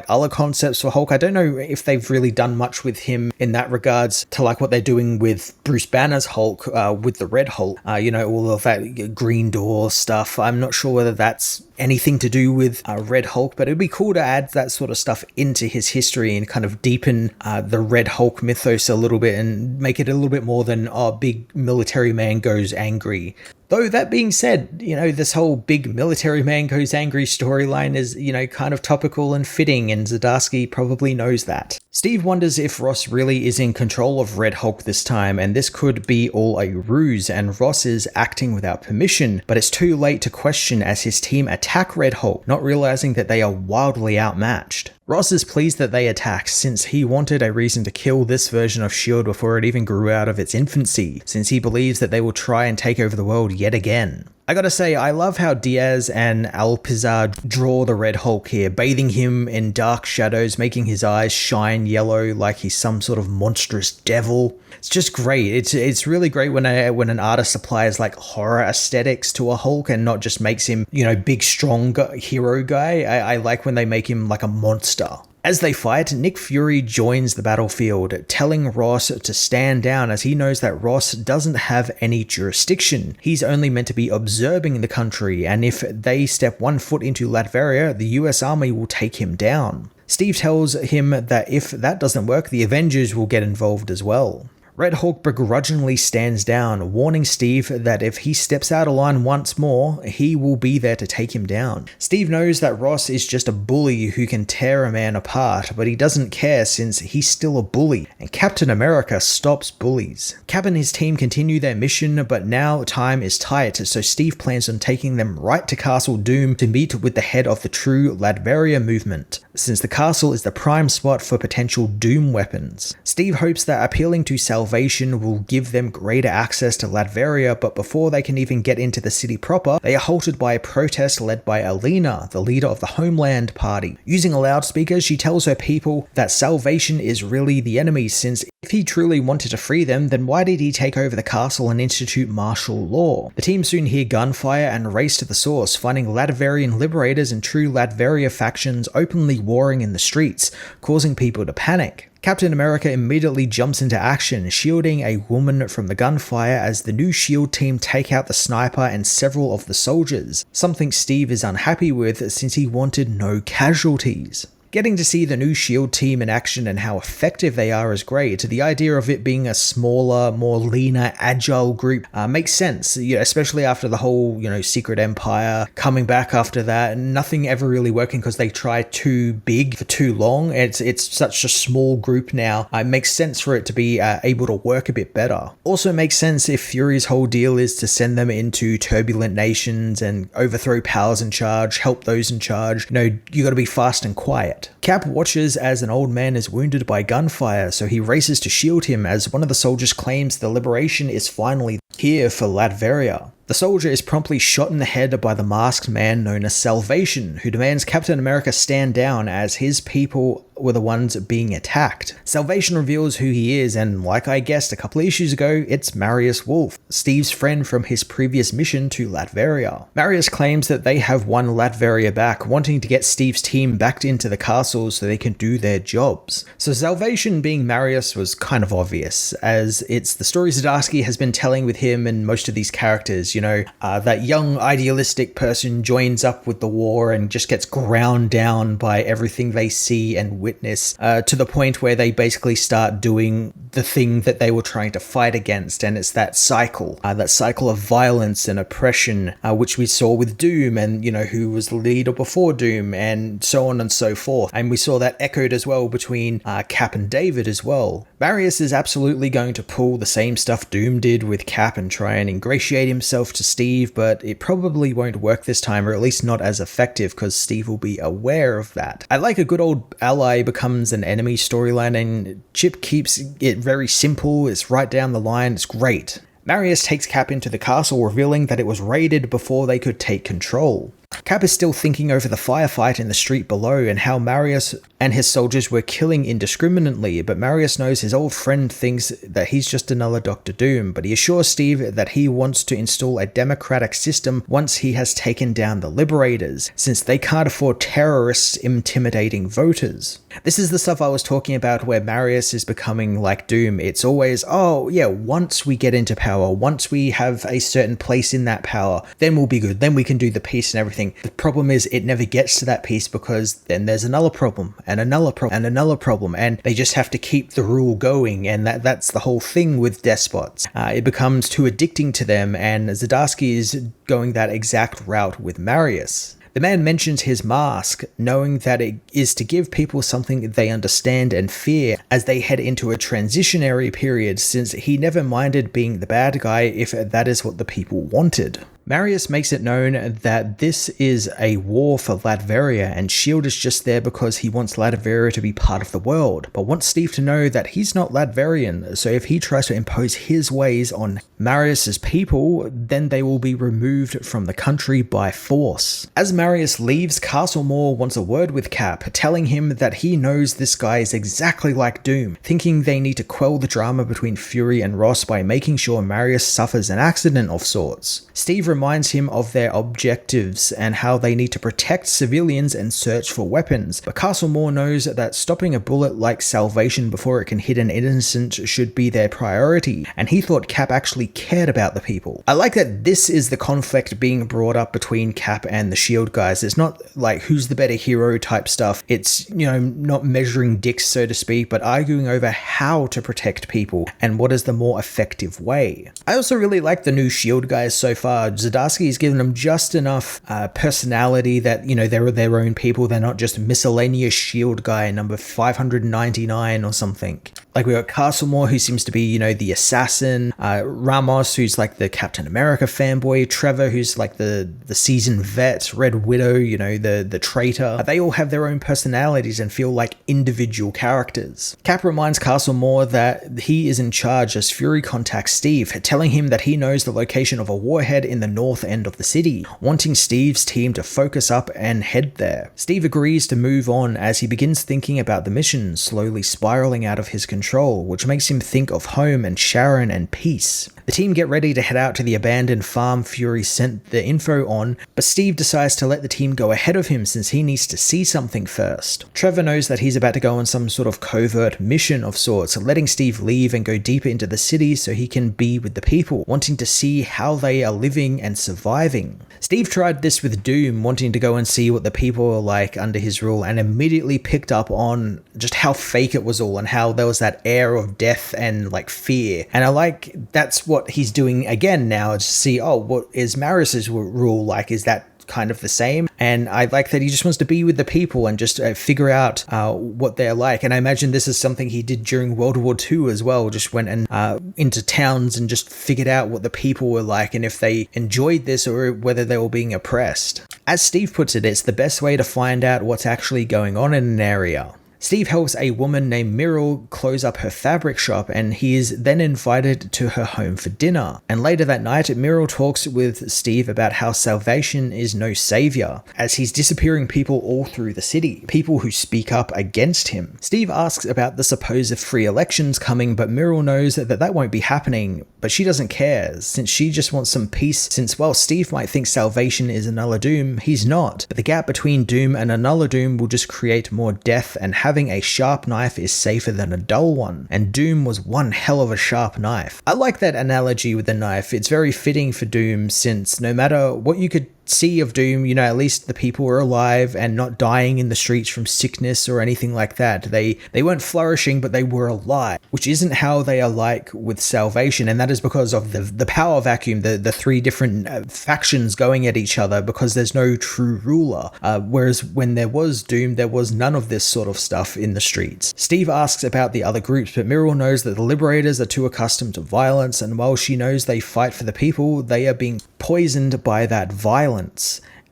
A: other concepts for Hulk. I don't know if they've really done much with him in that regards to what they're doing with Bruce Banner's Hulk with the Red Hulk, all of that Green Door stuff. I'm not sure whether that's anything to do with Red Hulk, but it'd be cool to add that sort of stuff into his history and kind of deepen the Red Hulk mythos a little bit and make it a little bit more than big military man goes angry. Though that being said, this whole big military man goes angry storyline is, kind of topical and fitting, and Zdarsky probably knows that. Steve wonders if Ross really is in control of Red Hulk this time, and this could be all a ruse, and Ross is acting without permission, but it's too late to question as his team attack Red Hulk, not realizing that they are wildly outmatched. Ross is pleased that they attack, since he wanted a reason to kill this version of S.H.I.E.L.D. before it even grew out of its infancy, since he believes that they will try and take over the world yet again. I gotta say, I love how Diaz and Alpizar draw the Red Hulk here, bathing him in dark shadows, making his eyes shine yellow like he's some sort of monstrous devil. It's just great. It's really great when an artist applies horror aesthetics to a Hulk and not just makes him, big strong hero guy. I like when they make him like a monster. As they fight, Nick Fury joins the battlefield, telling Ross to stand down as he knows that Ross doesn't have any jurisdiction. He's only meant to be observing the country, and if they step one foot into Latveria, the US Army will take him down. Steve tells him that if that doesn't work, the Avengers will get involved as well. Red Hulk begrudgingly stands down, warning Steve that if he steps out of line once more, he will be there to take him down. Steve knows that Ross is just a bully who can tear a man apart, but he doesn't care since he's still a bully, and Captain America stops bullies. Cap and his team continue their mission, but now time is tight, so Steve plans on taking them right to Castle Doom to meet with the head of the true Latveria movement, since the castle is the prime spot for potential Doom weapons. Steve hopes that appealing to Salvation Salvation will give them greater access to Latveria, but before they can even get into the city proper, they are halted by a protest led by Alina, the leader of the Homeland Party. Using a loudspeaker, she tells her people that Salvation is really the enemy, since if he truly wanted to free them, then why did he take over the castle and institute martial law? The team soon hear gunfire and race to the source, finding Latverian liberators and true Latveria factions openly warring in the streets, causing people to panic. Captain America immediately jumps into action, shielding a woman from the gunfire as the new SHIELD team take out the sniper and several of the soldiers, something Steve is unhappy with since he wanted no casualties. Getting to see the new SHIELD team in action and how effective they are is great. The idea of it being a smaller, more leaner, agile group makes sense, especially after the whole, Secret Empire coming back after that. Nothing ever really working because they try too big for too long. It's such a small group now. It makes sense for it to be able to work a bit better. Also makes sense if Fury's whole deal is to send them into turbulent nations and overthrow powers in charge, help those in charge. You got to be fast and quiet. Cap watches as an old man is wounded by gunfire, so he races to shield him as one of the soldiers claims the liberation is finally here for Latveria. The soldier is promptly shot in the head by the masked man known as Salvation, who demands Captain America stand down as his people were the ones being attacked. Salvation reveals who he is, and like I guessed a couple of issues ago, it's Marius Wolf, Steve's friend from his previous mission to Latveria. Marius claims that they have won Latveria back, wanting to get Steve's team back into the castle so they can do their jobs. So Salvation being Marius was kind of obvious, as it's the story Zdarsky has been telling with him and most of these characters. That young idealistic person joins up with the war and just gets ground down by everything they see and witness, to the point where they basically start doing the thing that they were trying to fight against. And it's that cycle of violence and oppression, which we saw with Doom and, who was the leader before Doom and so on and so forth. And we saw that echoed as well between Cap and David as well. Marius is absolutely going to pull the same stuff Doom did with Cap and try and ingratiate himself to Steve, but it probably won't work this time, or at least not as effective, because Steve will be aware of that. I like a good old ally becomes an enemy storyline, and Chip keeps it very simple. It's right down the line. It's great. Marius takes Cap into the castle, revealing that it was raided before they could take control. Cap is still thinking over the firefight in the street below and how Marius and his soldiers were killing indiscriminately, but Marius knows his old friend thinks that he's just another Dr. Doom, but he assures Steve that he wants to install a democratic system once he has taken down the Liberators, since they can't afford terrorists intimidating voters. This is the stuff I was talking about where Marius is becoming like Doom. It's always, once we get into power, once we have a certain place in that power, then we'll be good, then we can do the peace and everything. The problem is it never gets to that piece, because then there's another problem and another problem and another problem, and they just have to keep the rule going, and that's the whole thing with despots. It becomes too addicting to them, and Zdarsky is going that exact route with Marius. The man mentions his mask, knowing that it is to give people something they understand and fear as they head into a transitionary period, since he never minded being the bad guy if that is what the people wanted. Marius makes it known that this is a war for Latveria, and S.H.I.E.L.D. is just there because he wants Latveria to be part of the world, but wants Steve to know that he's not Latverian, so if he tries to impose his ways on Marius's people, then they will be removed from the country by force. As Marius leaves, Castlemore wants a word with Cap, telling him that he knows this guy is exactly like Doom, thinking they need to quell the drama between Fury and Ross by making sure Marius suffers an accident of sorts. Steve reminds him of their objectives and how they need to protect civilians and search for weapons, but Castlemore knows that stopping a bullet like Salvation before it can hit an innocent should be their priority, and he thought Cap actually cared about the people. I like that this is the conflict being brought up between Cap and the S.H.I.E.L.D. guys. It's not like who's the better hero type stuff. It's, not measuring dicks, so to speak, but arguing over how to protect people and what is the more effective way. I also really like the new S.H.I.E.L.D. guys so far. Zdarsky's given them just enough personality that, they're their own people. They're not just miscellaneous S.H.I.E.L.D. guy number 599 or something. Like we got Castlemore, who seems to be, the assassin, Ramos, who's like the Captain America fanboy, Trevor, who's like the seasoned vet, Red Widow, the traitor. They all have their own personalities and feel like individual characters. Cap reminds Castlemore that he is in charge as Fury contacts Steve, telling him that he knows the location of a warhead in the north end of the city, wanting Steve's team to focus up and head there. Steve agrees to move on as he begins thinking about the mission slowly spiraling out of his control, which makes him think of home and Sharon and peace. The team get ready to head out to the abandoned farm Fury sent the info on, but Steve decides to let the team go ahead of him since he needs to see something first. Trevor knows that he's about to go on some sort of covert mission of sorts, letting Steve leave and go deeper into the city so he can be with the people, wanting to see how they are living and surviving. Steve tried this with Doom, wanting to go and see what the people are like under his rule, and immediately picked up on just how fake it was all and how there was that air of death and like fear. And I like that's what he's doing again now, to see, what is Maris's rule like? Is that kind of the same? And I like that he just wants to be with the people and just figure out what they're like. And I imagine this is something he did during World War II as well, just went and into towns and just figured out what the people were like and if they enjoyed this or whether they were being oppressed. As Steve puts it, it's the best way to find out what's actually going on in an area. Steve helps a woman named Myrtle close up her fabric shop, and he is then invited to her home for dinner. And later that night, Myrtle talks with Steve about how Salvation is no savior, as he's disappearing people all through the city, people who speak up against him. Steve asks about the supposed free elections coming, but Myrtle knows that won't be happening, but she doesn't care, since she just wants some peace, since while Steve might think Salvation is another Doom, he's not. But the gap between Doom and another Doom will just create more death, and having a sharp knife is safer than a dull one, and Doom was one hell of a sharp knife. I like that analogy with the knife. It's very fitting for Doom, since no matter what you could see of Doom, at least the people were alive and not dying in the streets from sickness or anything like that. They weren't flourishing, but they were alive, which isn't how they are like with Salvation, and that is because of the power vacuum, the three different factions going at each other, because there's no true ruler. Whereas when there was Doom, there was none of this sort of stuff in the streets. Steve asks about the other groups, but Myrtle knows that the Liberators are too accustomed to violence, and while she knows they fight for the people, they are being poisoned by that violence.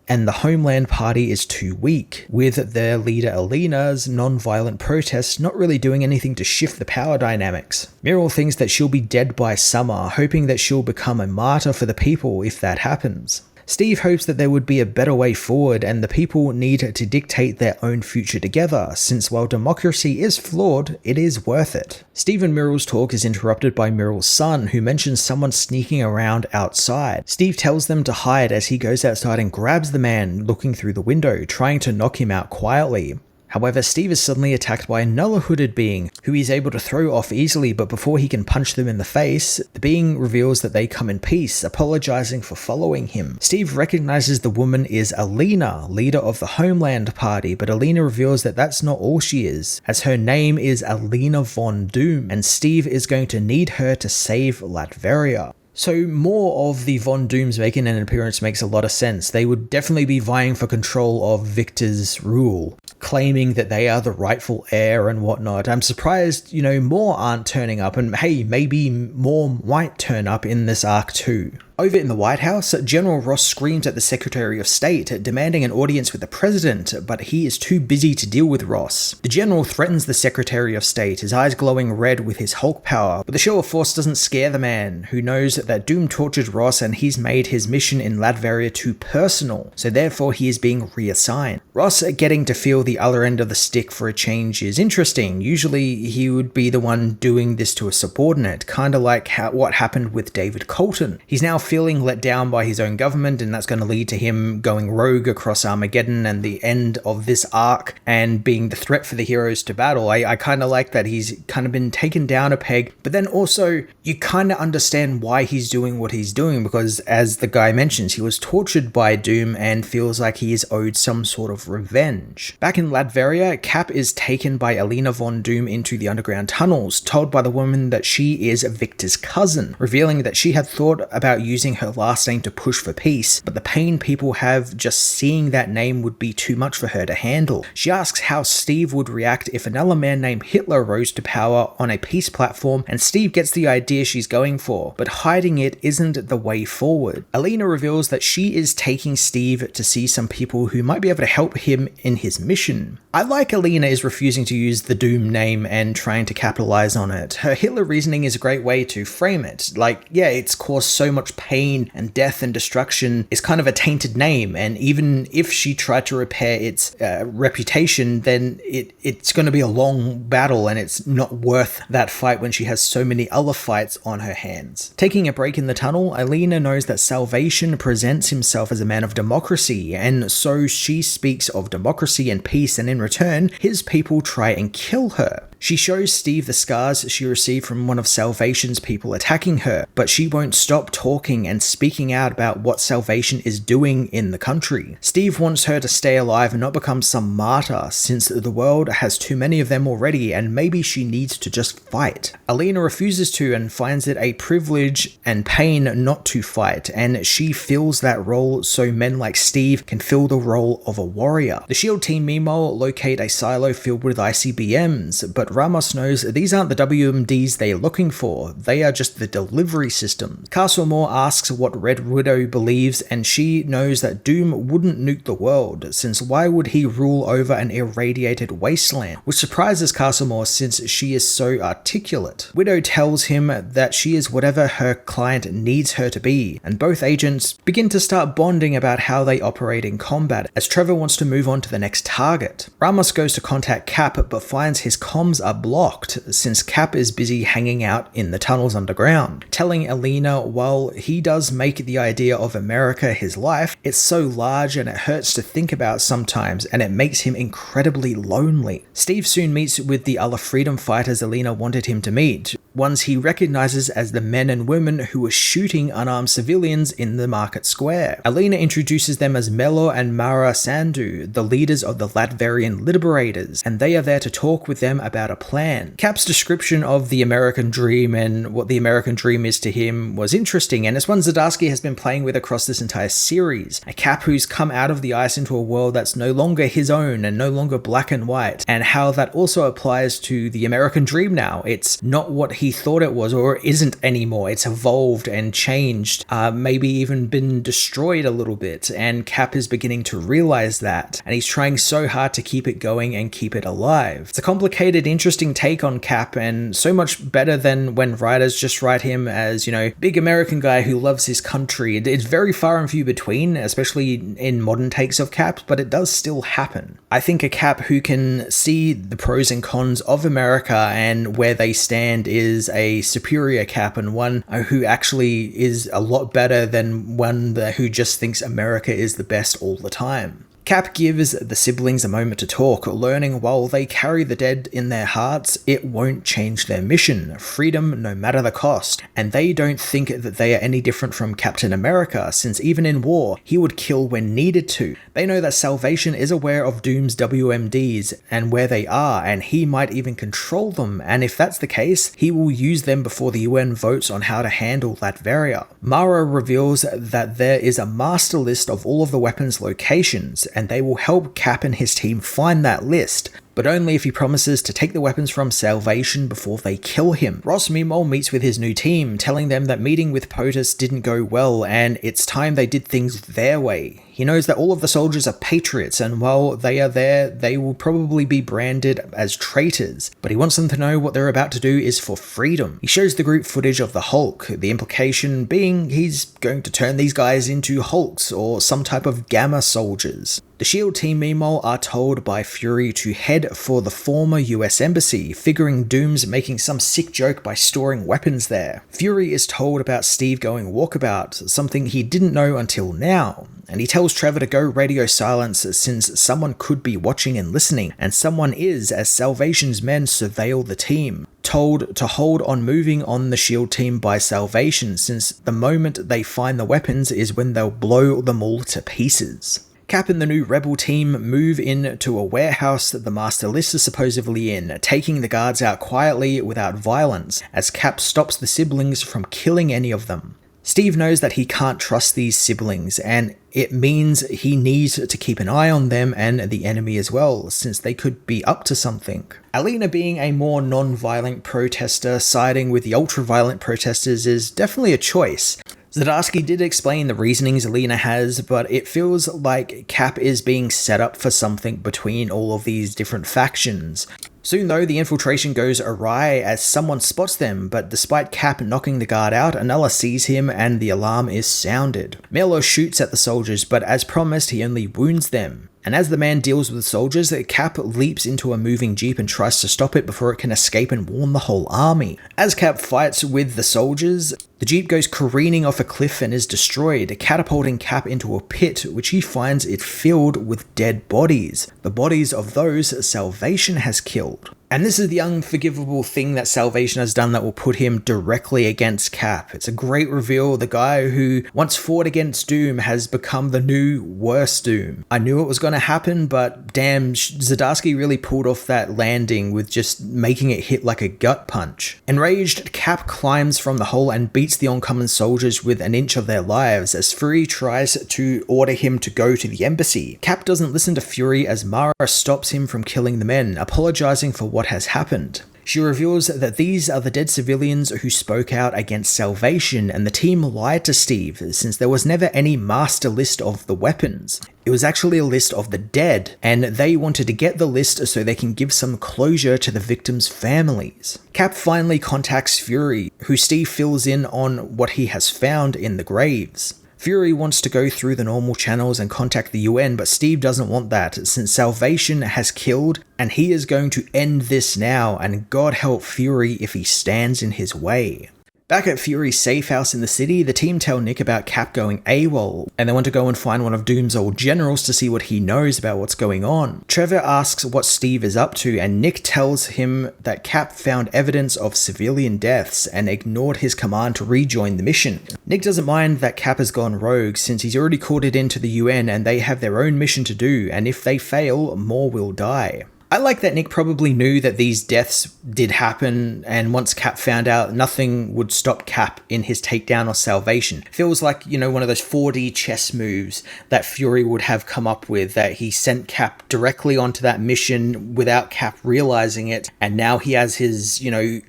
A: And the Homeland Party is too weak, with their leader Alina's non-violent protests not really doing anything to shift the power dynamics. Myrtle thinks that she'll be dead by summer, hoping that she'll become a martyr for the people if that happens. Steve hopes that there would be a better way forward, and the people need to dictate their own future together, since while democracy is flawed, it is worth it. Steve and Myrtle's talk is interrupted by Myrtle's son, who mentions someone sneaking around outside. Steve tells them to hide as he goes outside and grabs the man looking through the window, trying to knock him out quietly. However, Steve is suddenly attacked by another hooded being, who he's able to throw off easily, but before he can punch them in the face, the being reveals that they come in peace, apologizing for following him. Steve recognizes the woman is Alina, leader of the Homeland Party, but Alina reveals that that's not all she is, as her name is Alina Von Doom, and Steve is going to need her to save Latveria. So more of the Von Dooms making an appearance makes a lot of sense. They would definitely be vying for control of Victor's rule, claiming that they are the rightful heir and whatnot. I'm surprised, more aren't turning up, and hey, maybe more might turn up in this arc too. Over in the White House, General Ross screams at the Secretary of State, demanding an audience with the President, but he is too busy to deal with Ross. The General threatens the Secretary of State, his eyes glowing red with his Hulk power, but the show of force doesn't scare the man, who knows that Doom tortured Ross and he's made his mission in Latveria too personal, so therefore he is being reassigned. Ross getting to feel the other end of the stick for a change is interesting. Usually he would be the one doing this to a subordinate, kinda like what happened with David Colton. He's now feeling let down by his own government, and that's going to lead to him going rogue across Armageddon and the end of this arc and being the threat for the heroes to battle. I kind of like that he's kind of been taken down a peg, but then also you kind of understand why he's doing what he's doing, because as the guy mentions, he was tortured by Doom and feels like he is owed some sort of revenge. Back in Latveria, Cap is taken by Alina Von Doom into the underground tunnels, told by the woman that she is Victor's cousin, revealing that she had thought about using using her last name to push for peace, but the pain people have just seeing that name would be too much for her to handle. She asks how Steve would react if another man named Hitler rose to power on a peace platform, and Steve gets the idea she's going for, but hiding it isn't the way forward. Alina reveals that she is taking Steve to see some people who might be able to help him in his mission. I like Alina is refusing to use the Doom name and trying to capitalize on it. Her Hitler reasoning is a great way to frame it. Like, yeah, it's caused so much pain and death and destruction. It's kind of a tainted name, and even if she tried to repair its reputation, then it's going to be a long battle, and it's not worth that fight when she has so many other fights on her hands. Taking a break in the tunnel, Alina knows that Salvation presents himself as a man of democracy, and so she speaks of democracy and peace, and in return, his people try and kill her. She shows Steve the scars she received from one of Salvation's people attacking her, but she won't stop talking and speaking out about what Salvation is doing in the country. Steve wants her to stay alive and not become some martyr, since the world has too many of them already and maybe she needs to just fight. Alina refuses to and finds it a privilege and pain not to fight, and she fills that role so men like Steve can fill the role of a warrior. The SHIELD team meanwhile locate a silo filled with ICBMs, but Ramos knows these aren't the WMDs they're looking for, they are just the delivery system. Castlemore asks what Red Widow believes, and she knows that Doom wouldn't nuke the world, since why would he rule over an irradiated wasteland, which surprises Castlemore since she is so articulate. Widow tells him that she is whatever her client needs her to be, and both agents begin to start bonding about how they operate in combat, as Trevor wants to move on to the next target. Ramos goes to contact Cap, but finds his comms are blocked since Cap is busy hanging out in the tunnels underground, telling Alina while he does make the idea of America his life, it's so large and it hurts to think about sometimes, and it makes him incredibly lonely. Steve soon meets with the other freedom fighters Alina wanted him to meet, ones he recognizes as the men and women who were shooting unarmed civilians in the market square. Alina introduces them as Melo and Mara Sandu, the leaders of the Latverian liberators, and they are there to talk with them about a plan. Cap's description of the American dream and what the American dream is to him was interesting, and it's one Zdarsky has been playing with across this entire series. A Cap who's come out of the ice into a world that's no longer his own and no longer black and white, and how that also applies to the American dream now. It's not what he thought it was or isn't anymore. It's evolved and changed, maybe even been destroyed a little bit, and Cap is beginning to realize that, and he's trying so hard to keep it going and keep it alive. It's a complicated, interesting take on Cap, and so much better than when writers just write him as, you know, big American guy who loves his country. It's very far and few between, especially in modern takes of Cap, but it does still happen. I think a Cap who can see the pros and cons of America and where they stand is a superior Cap, and one who actually is a lot better than one who just thinks America is the best all the time. Cap gives the siblings a moment to talk, learning while they carry the dead in their hearts, it won't change their mission, freedom no matter the cost, and they don't think that they are any different from Captain America, since even in war, he would kill when needed to. They know that Salvation is aware of Doom's WMDs and where they are, and he might even control them, and if that's the case, he will use them before the UN votes on how to handle Latveria. Mara reveals that there is a master list of all of the weapons' locations, and they will help Cap and his team find that list, but only if he promises to take the weapons from Salvation before they kill him. Ross meanwhile meets with his new team, telling them that meeting with POTUS didn't go well and it's time they did things their way. He knows that all of the soldiers are patriots, and while they are there, they will probably be branded as traitors, but he wants them to know what they're about to do is for freedom. He shows the group footage of the Hulk, the implication being he's going to turn these guys into Hulks or some type of Gamma soldiers. The SHIELD team meanwhile are told by Fury to head for the former US embassy, figuring Doom's making some sick joke by storing weapons there. Fury is told about Steve going walkabout, something he didn't know until now, and he tells Trevor to go radio silence since someone could be watching and listening, and someone is, as Salvation's men surveil the team. Told to hold on moving on the SHIELD team by Salvation, since the moment they find the weapons is when they'll blow them all to pieces. Cap and the new Rebel team move into a warehouse that the Master List is supposedly in, taking the guards out quietly without violence, as Cap stops the siblings from killing any of them. Steve knows that he can't trust these siblings, and it means he needs to keep an eye on them and the enemy as well, since they could be up to something. Alina, being a more non-violent protester, siding with the ultra-violent protesters is definitely a choice. Zdarsky did explain the reasonings Alina has, but it feels like Cap is being set up for something between all of these different factions. Soon though, the infiltration goes awry as someone spots them, but despite Cap knocking the guard out, Anella sees him and the alarm is sounded. Milo shoots at the soldiers, but as promised, he only wounds them. And as the man deals with the soldiers, Cap leaps into a moving jeep and tries to stop it before it can escape and warn the whole army. As Cap fights with the soldiers, the jeep goes careening off a cliff and is destroyed, catapulting Cap into a pit, which he finds it filled with dead bodies. The bodies of those Salvation has killed. And this is the unforgivable thing that Salvation has done that will put him directly against Cap. It's a great reveal. The guy who once fought against Doom has become the new worst Doom. I knew it was going to happen, but damn, Zdarsky really pulled off that landing with just making it hit like a gut punch. Enraged, Cap climbs from the hole and beats the oncoming soldiers with an inch of their lives as Fury tries to order him to go to the embassy. Cap doesn't listen to Fury as Mara stops him from killing the men, apologizing for what has happened. She reveals that these are the dead civilians who spoke out against Salvation, and the team lied to Steve since there was never any master list of the weapons. It was actually a list of the dead, and they wanted to get the list so they can give some closure to the victims' families. Cap finally contacts Fury, who Steve fills in on what he has found in the graves. Fury wants to go through the normal channels and contact the UN, but Steve doesn't want that since Salvation has killed and he is going to end this now, and God help Fury if he stands in his way. Back at Fury's safe house in the city, the team tell Nick about Cap going AWOL, and they want to go and find one of Doom's old generals to see what he knows about what's going on. Trevor asks what Steve is up to, and Nick tells him that Cap found evidence of civilian deaths and ignored his command to rejoin the mission. Nick doesn't mind that Cap has gone rogue since he's already called it into the UN and they have their own mission to do, and if they fail, more will die. I like that Nick probably knew that these deaths did happen, and once Cap found out, nothing would stop Cap in his takedown of Salvation. Feels like, one of those 4D chess moves that Fury would have come up with, that he sent Cap directly onto that mission without Cap realizing it, and now he has his,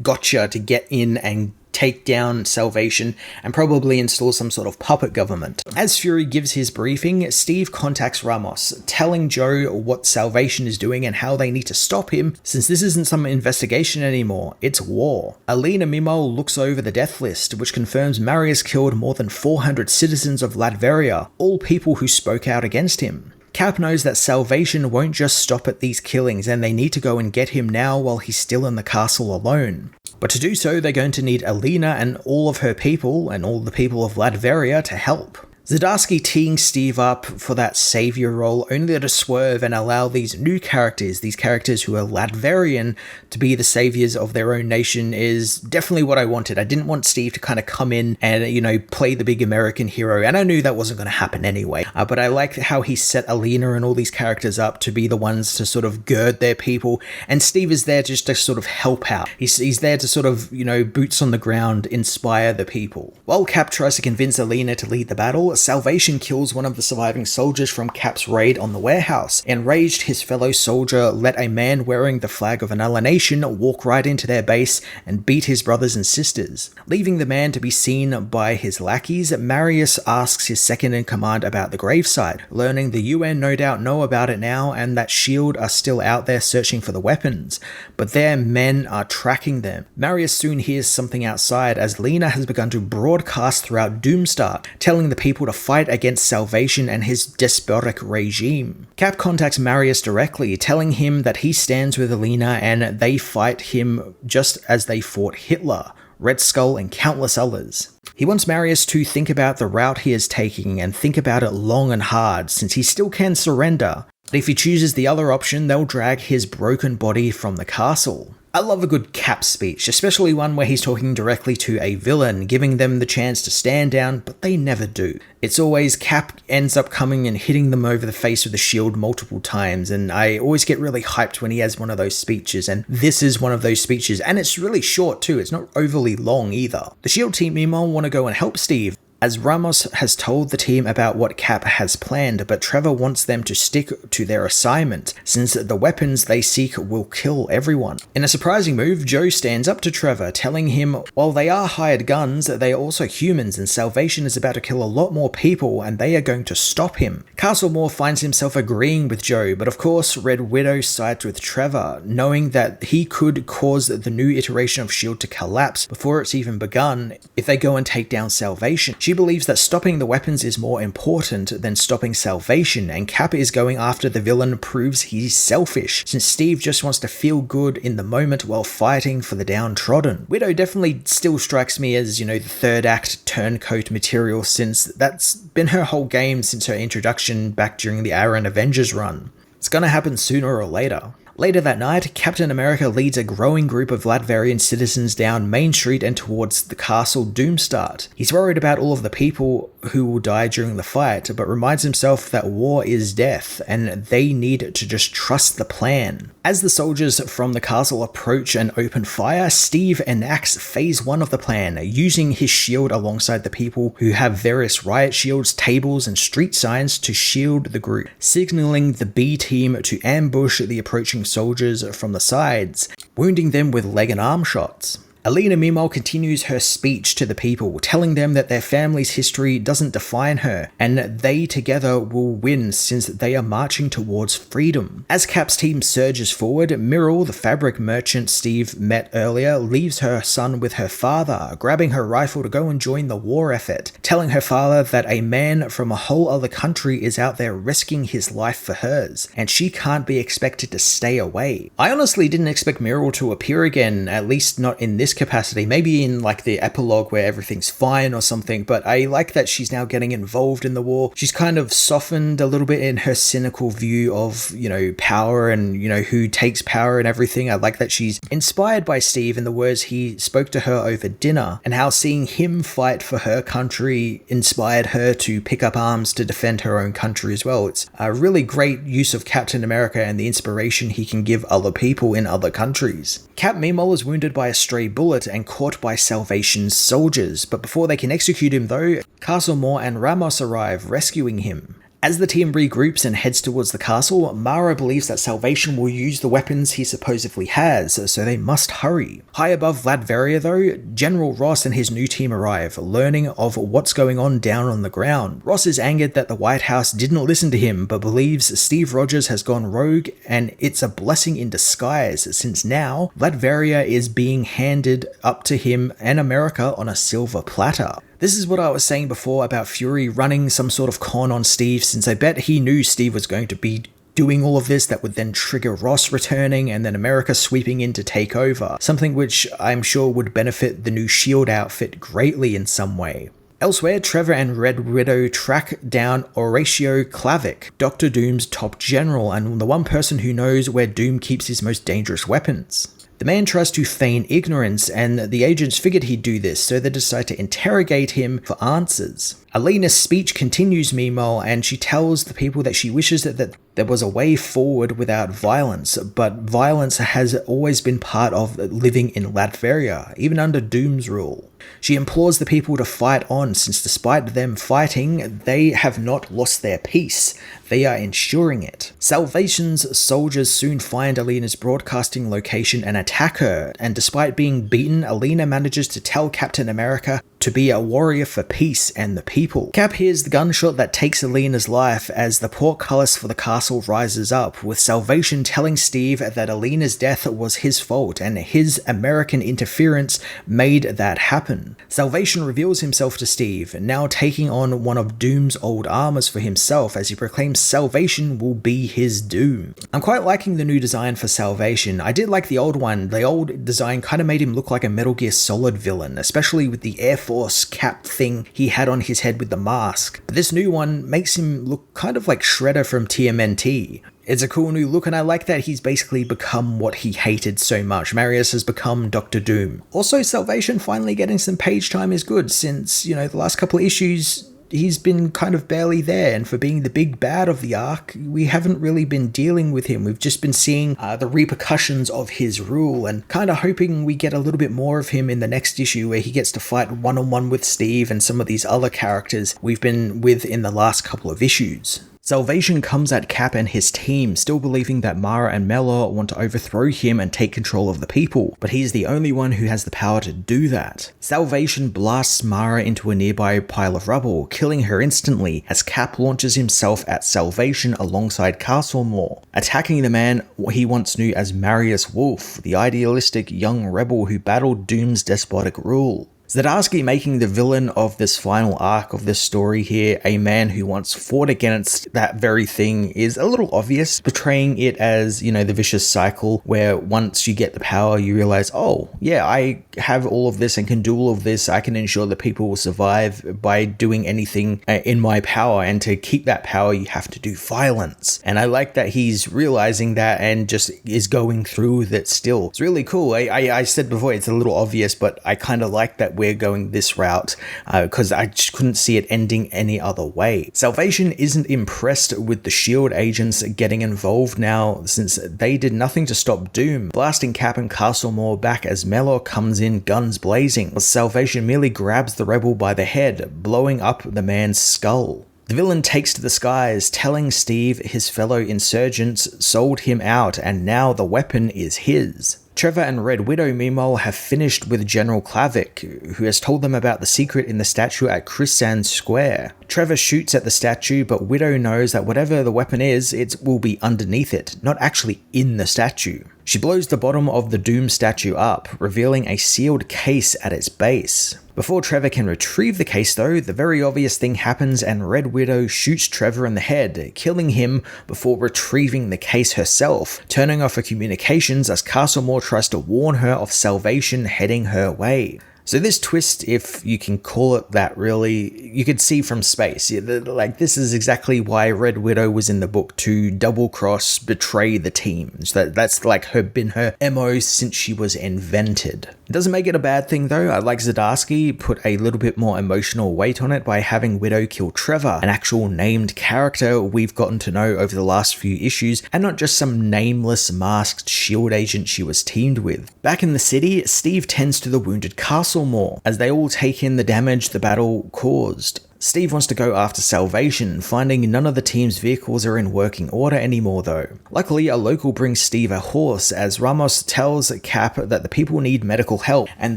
A: gotcha to get in and take down Salvation and probably install some sort of puppet government. As Fury gives his briefing, Steve contacts Ramos, telling Joe what Salvation is doing and how they need to stop him, since this isn't some investigation anymore, it's war. Alina Mimol looks over the death list, which confirms Marius killed more than 400 citizens of Latveria, all people who spoke out against him. Cap knows that Salvation won't just stop at these killings, and they need to go and get him now while he's still in the castle alone. But to do so, they're going to need Alina and all of her people, and all the people of Latveria, to help. Zdarsky teeing Steve up for that savior role only to swerve and allow these new characters, these characters who are Latverian, to be the saviors of their own nation is definitely what I wanted. I didn't want Steve to kind of come in and, play the big American hero, and I knew that wasn't going to happen anyway. But I liked how he set Alina and all these characters up to be the ones to sort of gird their people, and Steve is there just to sort of help out. He's there to sort of, boots on the ground, inspire the people. While Cap tries to convince Alina to lead the battle, Salvation kills one of the surviving soldiers from Cap's raid on the warehouse. Enraged, his fellow soldier let a man wearing the flag of another nation walk right into their base and beat his brothers and sisters. Leaving the man to be seen by his lackeys, Marius asks his second-in-command about the gravesite, learning the UN no doubt know about it now and that S.H.I.E.L.D. are still out there searching for the weapons, but their men are tracking them. Marius soon hears something outside as Lena has begun to broadcast throughout Doomstar, telling the people to fight against Salvation and his despotic regime. Cap contacts Marius directly, telling him that he stands with Alina and they fight him just as they fought Hitler, Red Skull, and countless others. He wants Marius to think about the route he is taking and think about it long and hard, since he still can surrender. But if he chooses the other option, they'll drag his broken body from the castle. I love a good Cap speech, especially one where he's talking directly to a villain, giving them the chance to stand down, but they never do. It's always Cap ends up coming and hitting them over the face with the shield multiple times, and I always get really hyped when he has one of those speeches, and this is one of those speeches, and it's really short too, it's not overly long either. The shield team meanwhile want to go and help Steve. as Ramos has told the team about what Cap has planned, but Trevor wants them to stick to their assignment, since the weapons they seek will kill everyone. In a surprising move, Joe stands up to Trevor, telling him while they are hired guns, they are also humans and Salvation is about to kill a lot more people and they are going to stop him. Castlemore finds himself agreeing with Joe, but of course Red Widow sides with Trevor, knowing that he could cause the new iteration of S.H.I.E.L.D. to collapse before it's even begun if they go and take down Salvation. She believes that stopping the weapons is more important than stopping Salvation, and Cap is going after the villain proves he's selfish, since Steve just wants to feel good in the moment while fighting for the downtrodden. Widow definitely still strikes me as, the third act turncoat material, since that's been her whole game since her introduction back during the Iron Avengers run. It's gonna happen sooner or later. Later that night, Captain America leads a growing group of Latverian citizens down Main Street and towards the castle Doomstart. He's worried about all of the people who will die during the fight, but reminds himself that war is death, and they need to just trust the plan. As the soldiers from the castle approach and open fire, Steve enacts phase 1 of the plan, using his shield alongside the people who have various riot shields, tables, and street signs to shield the group, signaling the B team to ambush the approaching soldiers from the sides, wounding them with leg and arm shots. Alina meanwhile continues her speech to the people, telling them that their family's history doesn't define her, and they together will win since they are marching towards freedom. As Cap's team surges forward, Myrtle, the fabric merchant Steve met earlier, leaves her son with her father, grabbing her rifle to go and join the war effort, telling her father that a man from a whole other country is out there risking his life for hers, and she can't be expected to stay away. I honestly didn't expect Myrtle to appear again, at least not in this capacity, maybe in like the epilogue where everything's fine or something, but I like that she's now getting involved in the war. She's kind of softened a little bit in her cynical view of, power and, who takes power and everything. I like that she's inspired by Steve and the words he spoke to her over dinner, and how seeing him fight for her country inspired her to pick up arms to defend her own country as well. It's a really great use of Captain America and the inspiration he can give other people in other countries. Cap meanwhile is wounded by a stray bullet and caught by Salvation's soldiers, but before they can execute him though, Castlemore and Ramos arrive, rescuing him. As the team regroups and heads towards the castle, Mara believes that Salvation will use the weapons he supposedly has, so they must hurry. High above Latveria though, General Ross and his new team arrive, learning of what's going on down on the ground. Ross is angered that the White House didn't listen to him, but believes Steve Rogers has gone rogue, and it's a blessing in disguise, since now Latveria is being handed up to him and America on a silver platter. This is what I was saying before about Fury running some sort of con on Steve, since I bet he knew Steve was going to be doing all of this that would then trigger Ross returning and then America sweeping in to take over, something which I'm sure would benefit the new S.H.I.E.L.D. outfit greatly in some way. Elsewhere, Trevor and Red Widow track down Horatio Klavic, Dr. Doom's top general and the one person who knows where Doom keeps his most dangerous weapons. The man tries to feign ignorance, and the agents figured he'd do this, so they decide to interrogate him for answers. Alina's speech continues meanwhile, and she tells the people that she wishes that there was a way forward without violence, but violence has always been part of living in Latveria, even under Doom's rule. She implores the people to fight on, since despite them fighting, they have not lost their peace. They are ensuring it. Salvation's soldiers soon find Alina's broadcasting location and attack her, and despite being beaten, Alina manages to tell Captain America to be a warrior for peace and the people. Cap hears the gunshot that takes Alina's life as the portcullis for the castle rises up, with Salvation telling Steve that Alina's death was his fault and his American interference made that happen. Salvation reveals himself to Steve, now taking on one of Doom's old armors for himself as he proclaims Salvation will be his doom. I'm quite liking the new design for Salvation. I did like the old one. The old design kind of made him look like a Metal Gear Solid villain, especially with the Air Force cap thing he had on his head with the mask. But this new one makes him look kind of like Shredder from TMNT. It's a cool new look, and I like that he's basically become what he hated so much. Marius has become Dr. Doom. Also, Salvation finally getting some page time is good, since, the last couple of issues he's been kind of barely there, and for being the big bad of the arc, we haven't really been dealing with him. We've just been seeing the repercussions of his rule, and kind of hoping we get a little bit more of him in the next issue where he gets to fight one-on-one with Steve and some of these other characters we've been with in the last couple of issues. Salvation comes at Cap and his team, still believing that Mara and Mellor want to overthrow him and take control of the people, but he's the only one who has the power to do that. Salvation blasts Mara into a nearby pile of rubble, killing her instantly as Cap launches himself at Salvation alongside Castlemore, attacking the man he once knew as Marius Wolf, the idealistic young rebel who battled Doom's despotic rule. Zdarsky making the villain of this final arc of this story here a man who once fought against that very thing is a little obvious, portraying it as, the vicious cycle where once you get the power you realize, oh yeah, I have all of this and can do all of this, I can ensure that people will survive by doing anything in my power, and to keep that power you have to do violence. And I like that he's realizing that and just is going through with it still. It's really cool. I said before it's a little obvious, but I kind of like that we're going this route because I just couldn't see it ending any other way. Salvation isn't impressed with the SHIELD agents getting involved now, since they did nothing to stop Doom, blasting Cap and Castlemore back as Mellor comes in guns blazing. Salvation merely grabs the rebel by the head, blowing up the man's skull. The villain takes to the skies, telling Steve his fellow insurgents sold him out and now the weapon is his. Trevor and Red Widow, meanwhile, have finished with General Klavick, who has told them about the secret in the statue at Chrysan Square. Trevor shoots at the statue, but Widow knows that whatever the weapon is, it will be underneath it, not actually in the statue. She blows the bottom of the Doom statue up, revealing a sealed case at its base. Before Trevor can retrieve the case though, the very obvious thing happens and Red Widow shoots Trevor in the head, killing him before retrieving the case herself, turning off her communications as Castlemore tries to warn her of Salvation heading her way. So this twist, if you can call it that really, you could see from space. Like, this is exactly why Red Widow was in the book, to double-cross, betray the team. So that's like been her MO since she was invented. It doesn't make it a bad thing though. I like Zdarsky put a little bit more emotional weight on it by having Widow kill Trevor, an actual named character we've gotten to know over the last few issues, and not just some nameless masked SHIELD agent she was teamed with. Back in the city, Steve tends to the wounded Castlemore as they all take in the damage the battle caused. Steve wants to go after Salvation, finding none of the team's vehicles are in working order anymore though. Luckily, a local brings Steve a horse as Ramos tells Cap that the people need medical help and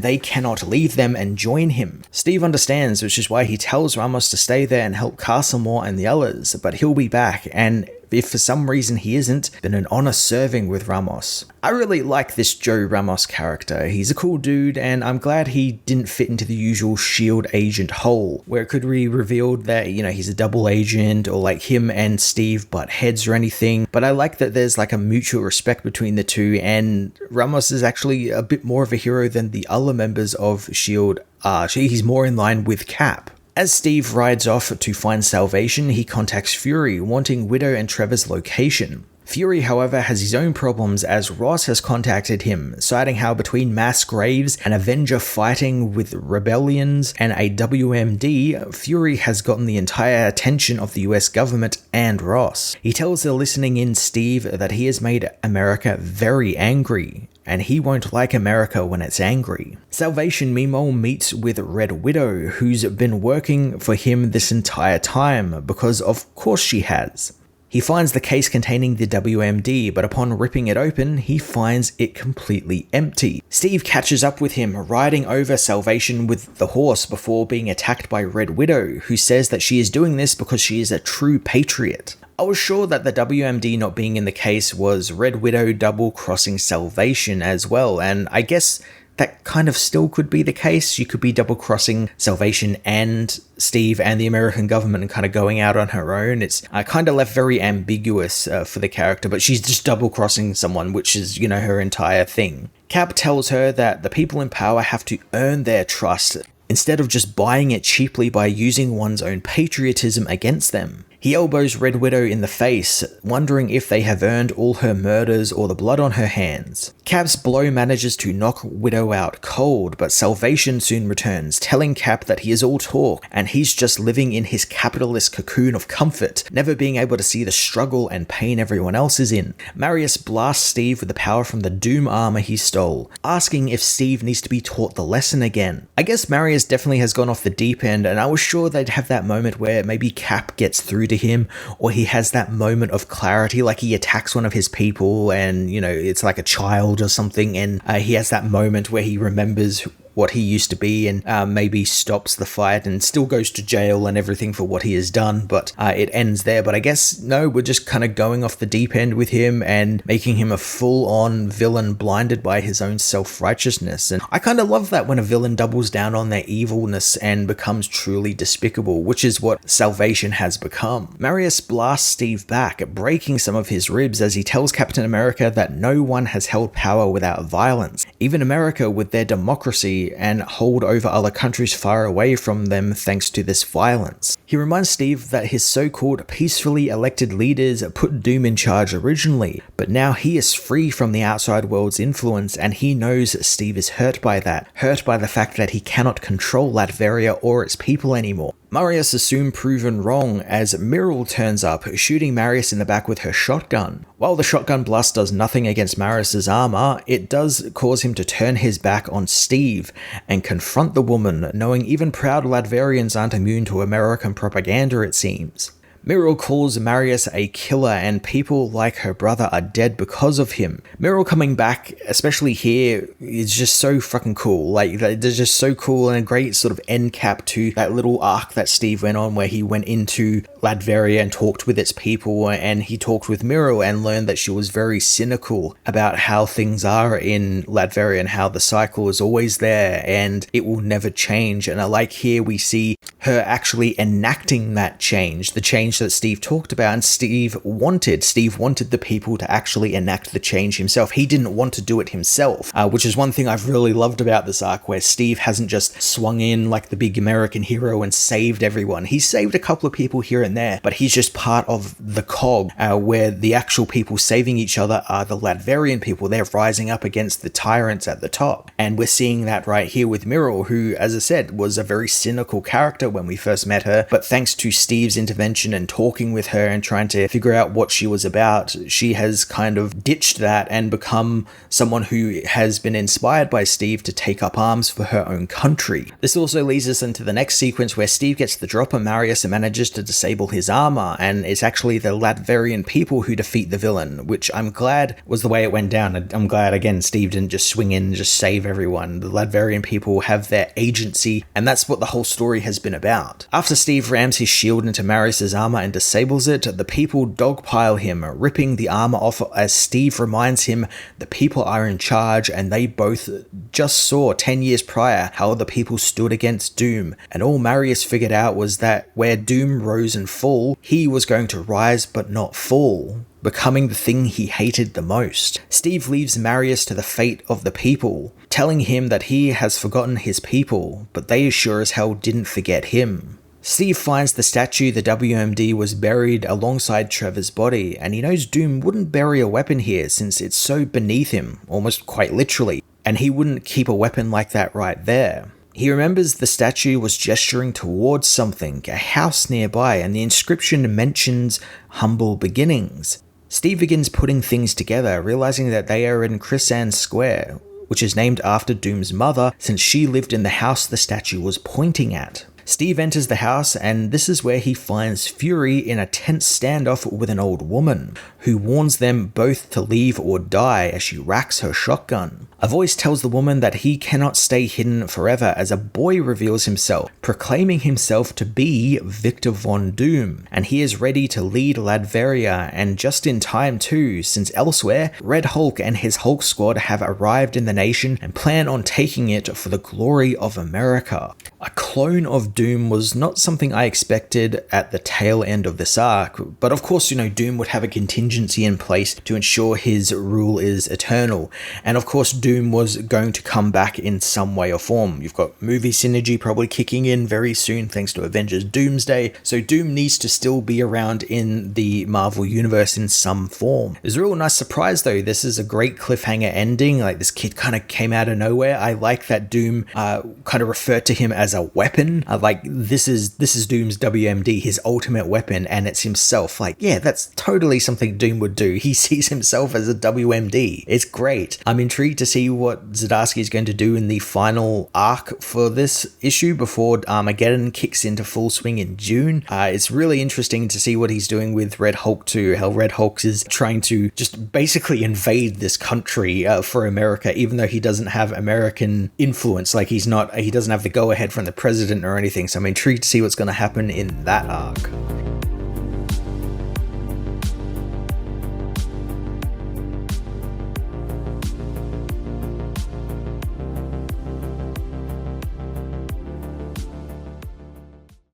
A: they cannot leave them and join him. Steve understands, which is why he tells Ramos to stay there and help Castlemore and the others, but he'll be back, and if for some reason he isn't, then an honor serving with Ramos. I really like this Joe Ramos character. He's a cool dude, and I'm glad he didn't fit into the usual SHIELD agent hole, where it could be revealed that, he's a double agent, or like him and Steve butt heads or anything. But I like that there's like a mutual respect between the two, and Ramos is actually a bit more of a hero than the other members of SHIELD are. He's more in line with Cap. As Steve rides off to find Salvation, he contacts Fury, wanting Widow and Trevor's location. Fury, however, has his own problems as Ross has contacted him, citing how between mass graves and Avenger fighting with rebellions and a WMD, Fury has gotten the entire attention of the US government and Ross. He tells the listening in Steve that he has made America very angry, and he won't like America when it's angry. Salvation, meanwhile, meets with Red Widow, who's been working for him this entire time, because of course she has. He finds the case containing the WMD, but upon ripping it open, he finds it completely empty. Steve catches up with him, riding over Salvation with the horse before being attacked by Red Widow, who says that she is doing this because she is a true patriot. I was sure that the WMD not being in the case was Red Widow double-crossing Salvation as well, and I guess that kind of still could be the case. You could be double-crossing Salvation and Steve and the American government and kind of going out on her own. It's kind of left very ambiguous for the character, but she's just double-crossing someone, which is, her entire thing. Cap tells her that the people in power have to earn their trust, instead of just buying it cheaply by using one's own patriotism against them. He elbows Red Widow in the face, wondering if they have earned all her murders or the blood on her hands. Cap's blow manages to knock Widow out cold, but Salvation soon returns, telling Cap that he is all talk and he's just living in his capitalist cocoon of comfort, never being able to see the struggle and pain everyone else is in. Marius blasts Steve with the power from the Doom armor he stole, asking if Steve needs to be taught the lesson again. I guess Marius definitely has gone off the deep end, and I was sure they'd have that moment where maybe Cap gets through to him, or he has that moment of clarity, like he attacks one of his people and, it's like a child or something, and he has that moment where he remembers what he used to be and maybe stops the fight and still goes to jail and everything for what he has done, but it ends there. But I guess no, we're just kind of going off the deep end with him and making him a full-on villain blinded by his own self-righteousness. And I kind of love that when a villain doubles down on their evilness and becomes truly despicable, which is what Salvation has become. Marius blasts Steve back, breaking some of his ribs as he tells Captain America that no one has held power without violence, even America with their democracy and hold over other countries far away from them thanks to this violence. He reminds Steve that his so-called peacefully elected leaders put Doom in charge originally, but now he is free from the outside world's influence, and he knows Steve is hurt by that, hurt by the fact that he cannot control Latveria or its people anymore. Marius is soon proven wrong as Myrtle turns up, shooting Marius in the back with her shotgun. While the shotgun blast does nothing against Marius's armor, it does cause him to turn his back on Steve and confront the woman, knowing even proud Latverians aren't immune to American propaganda, it seems. Myrtle calls Marius a killer, and people like her brother are dead because of him. Myrtle coming back, especially here, is just so fucking cool. Like, they're just so cool, and a great sort of end cap to that little arc that Steve went on where he went into Latveria and talked with its people, and he talked with Myrtle and learned that she was very cynical about how things are in Latveria and how the cycle is always there and it will never change. And I like here we see her actually enacting that change, the change that Steve talked about and Steve wanted. Steve wanted the people to actually enact the change himself. He didn't want to do it himself, which is one thing I've really loved about this arc, where Steve hasn't just swung in like the big American hero and saved everyone. He's saved a couple of people here and there, but he's just part of the cog, where the actual people saving each other are the Latverian people. They're rising up against the tyrants at the top. And we're seeing that right here with Myrtle, who, as I said, was a very cynical character when we first met her, but thanks to Steve's intervention and talking with her and trying to figure out what she was about, she has kind of ditched that and become someone who has been inspired by Steve to take up arms for her own country. This also leads us into the next sequence where Steve gets the drop on Marius and manages to disable his armor, and it's actually the Latverian people who defeat the villain, which I'm glad was the way it went down. I'm glad, again, Steve didn't just swing in and just save everyone. The Latverian people have their agency, and that's what the whole story has been about. After Steve rams his shield into Marius's armor and disables it, the people dogpile him, ripping the armor off as Steve reminds him the people are in charge, and they both just saw 10 years prior how the people stood against Doom, and all Marius figured out was that where Doom rose and fall, he was going to rise but not fall, becoming the thing he hated the most. Steve leaves Marius to the fate of the people, telling him that he has forgotten his people, but they sure as hell didn't forget him. Steve finds the statue the WMD was buried alongside Trevor's body, and he knows Doom wouldn't bury a weapon here since it's so beneath him, almost quite literally, and he wouldn't keep a weapon like that right there. He remembers the statue was gesturing towards something, a house nearby, and the inscription mentions humble beginnings. Steve begins putting things together, realizing that they are in Chrysan Square, which is named after Doom's mother since she lived in the house the statue was pointing at. Steve enters the house, and this is where he finds Fury in a tense standoff with an old woman, who warns them both to leave or die as she racks her shotgun. A voice tells the woman that he cannot stay hidden forever as a boy reveals himself, proclaiming himself to be Victor Von Doom, and he is ready to lead Latveria, and just in time too, since elsewhere, Red Hulk and his Hulk squad have arrived in the nation and plan on taking it for the glory of America. A clone of Doom was not something I expected at the tail end of this arc, but of course, Doom would have a contingency in place to ensure his rule is eternal, and of course Doom was going to come back in some way or form. You've got movie synergy probably kicking in very soon thanks to Avengers Doomsday, so Doom needs to still be around in the Marvel Universe in some form. It was a real nice surprise though. This is a great cliffhanger ending, like this kid kind of came out of nowhere. I like that Doom kind of referred to him as a weapon, like this is Doom's WMD, his ultimate weapon, and it's himself. Like, yeah, that's totally something Doom would do. He sees himself as a WMD. It's great. I'm intrigued to see what Zdarsky is going to do in the final arc for this issue before Armageddon kicks into full swing in June. It's really interesting to see what he's doing with Red Hulk too, how Red Hulk is trying to just basically invade this country for America, even though he doesn't have American influence. Like, he doesn't have the go-ahead from the president or anything, so I'm intrigued to see what's going to happen in that arc.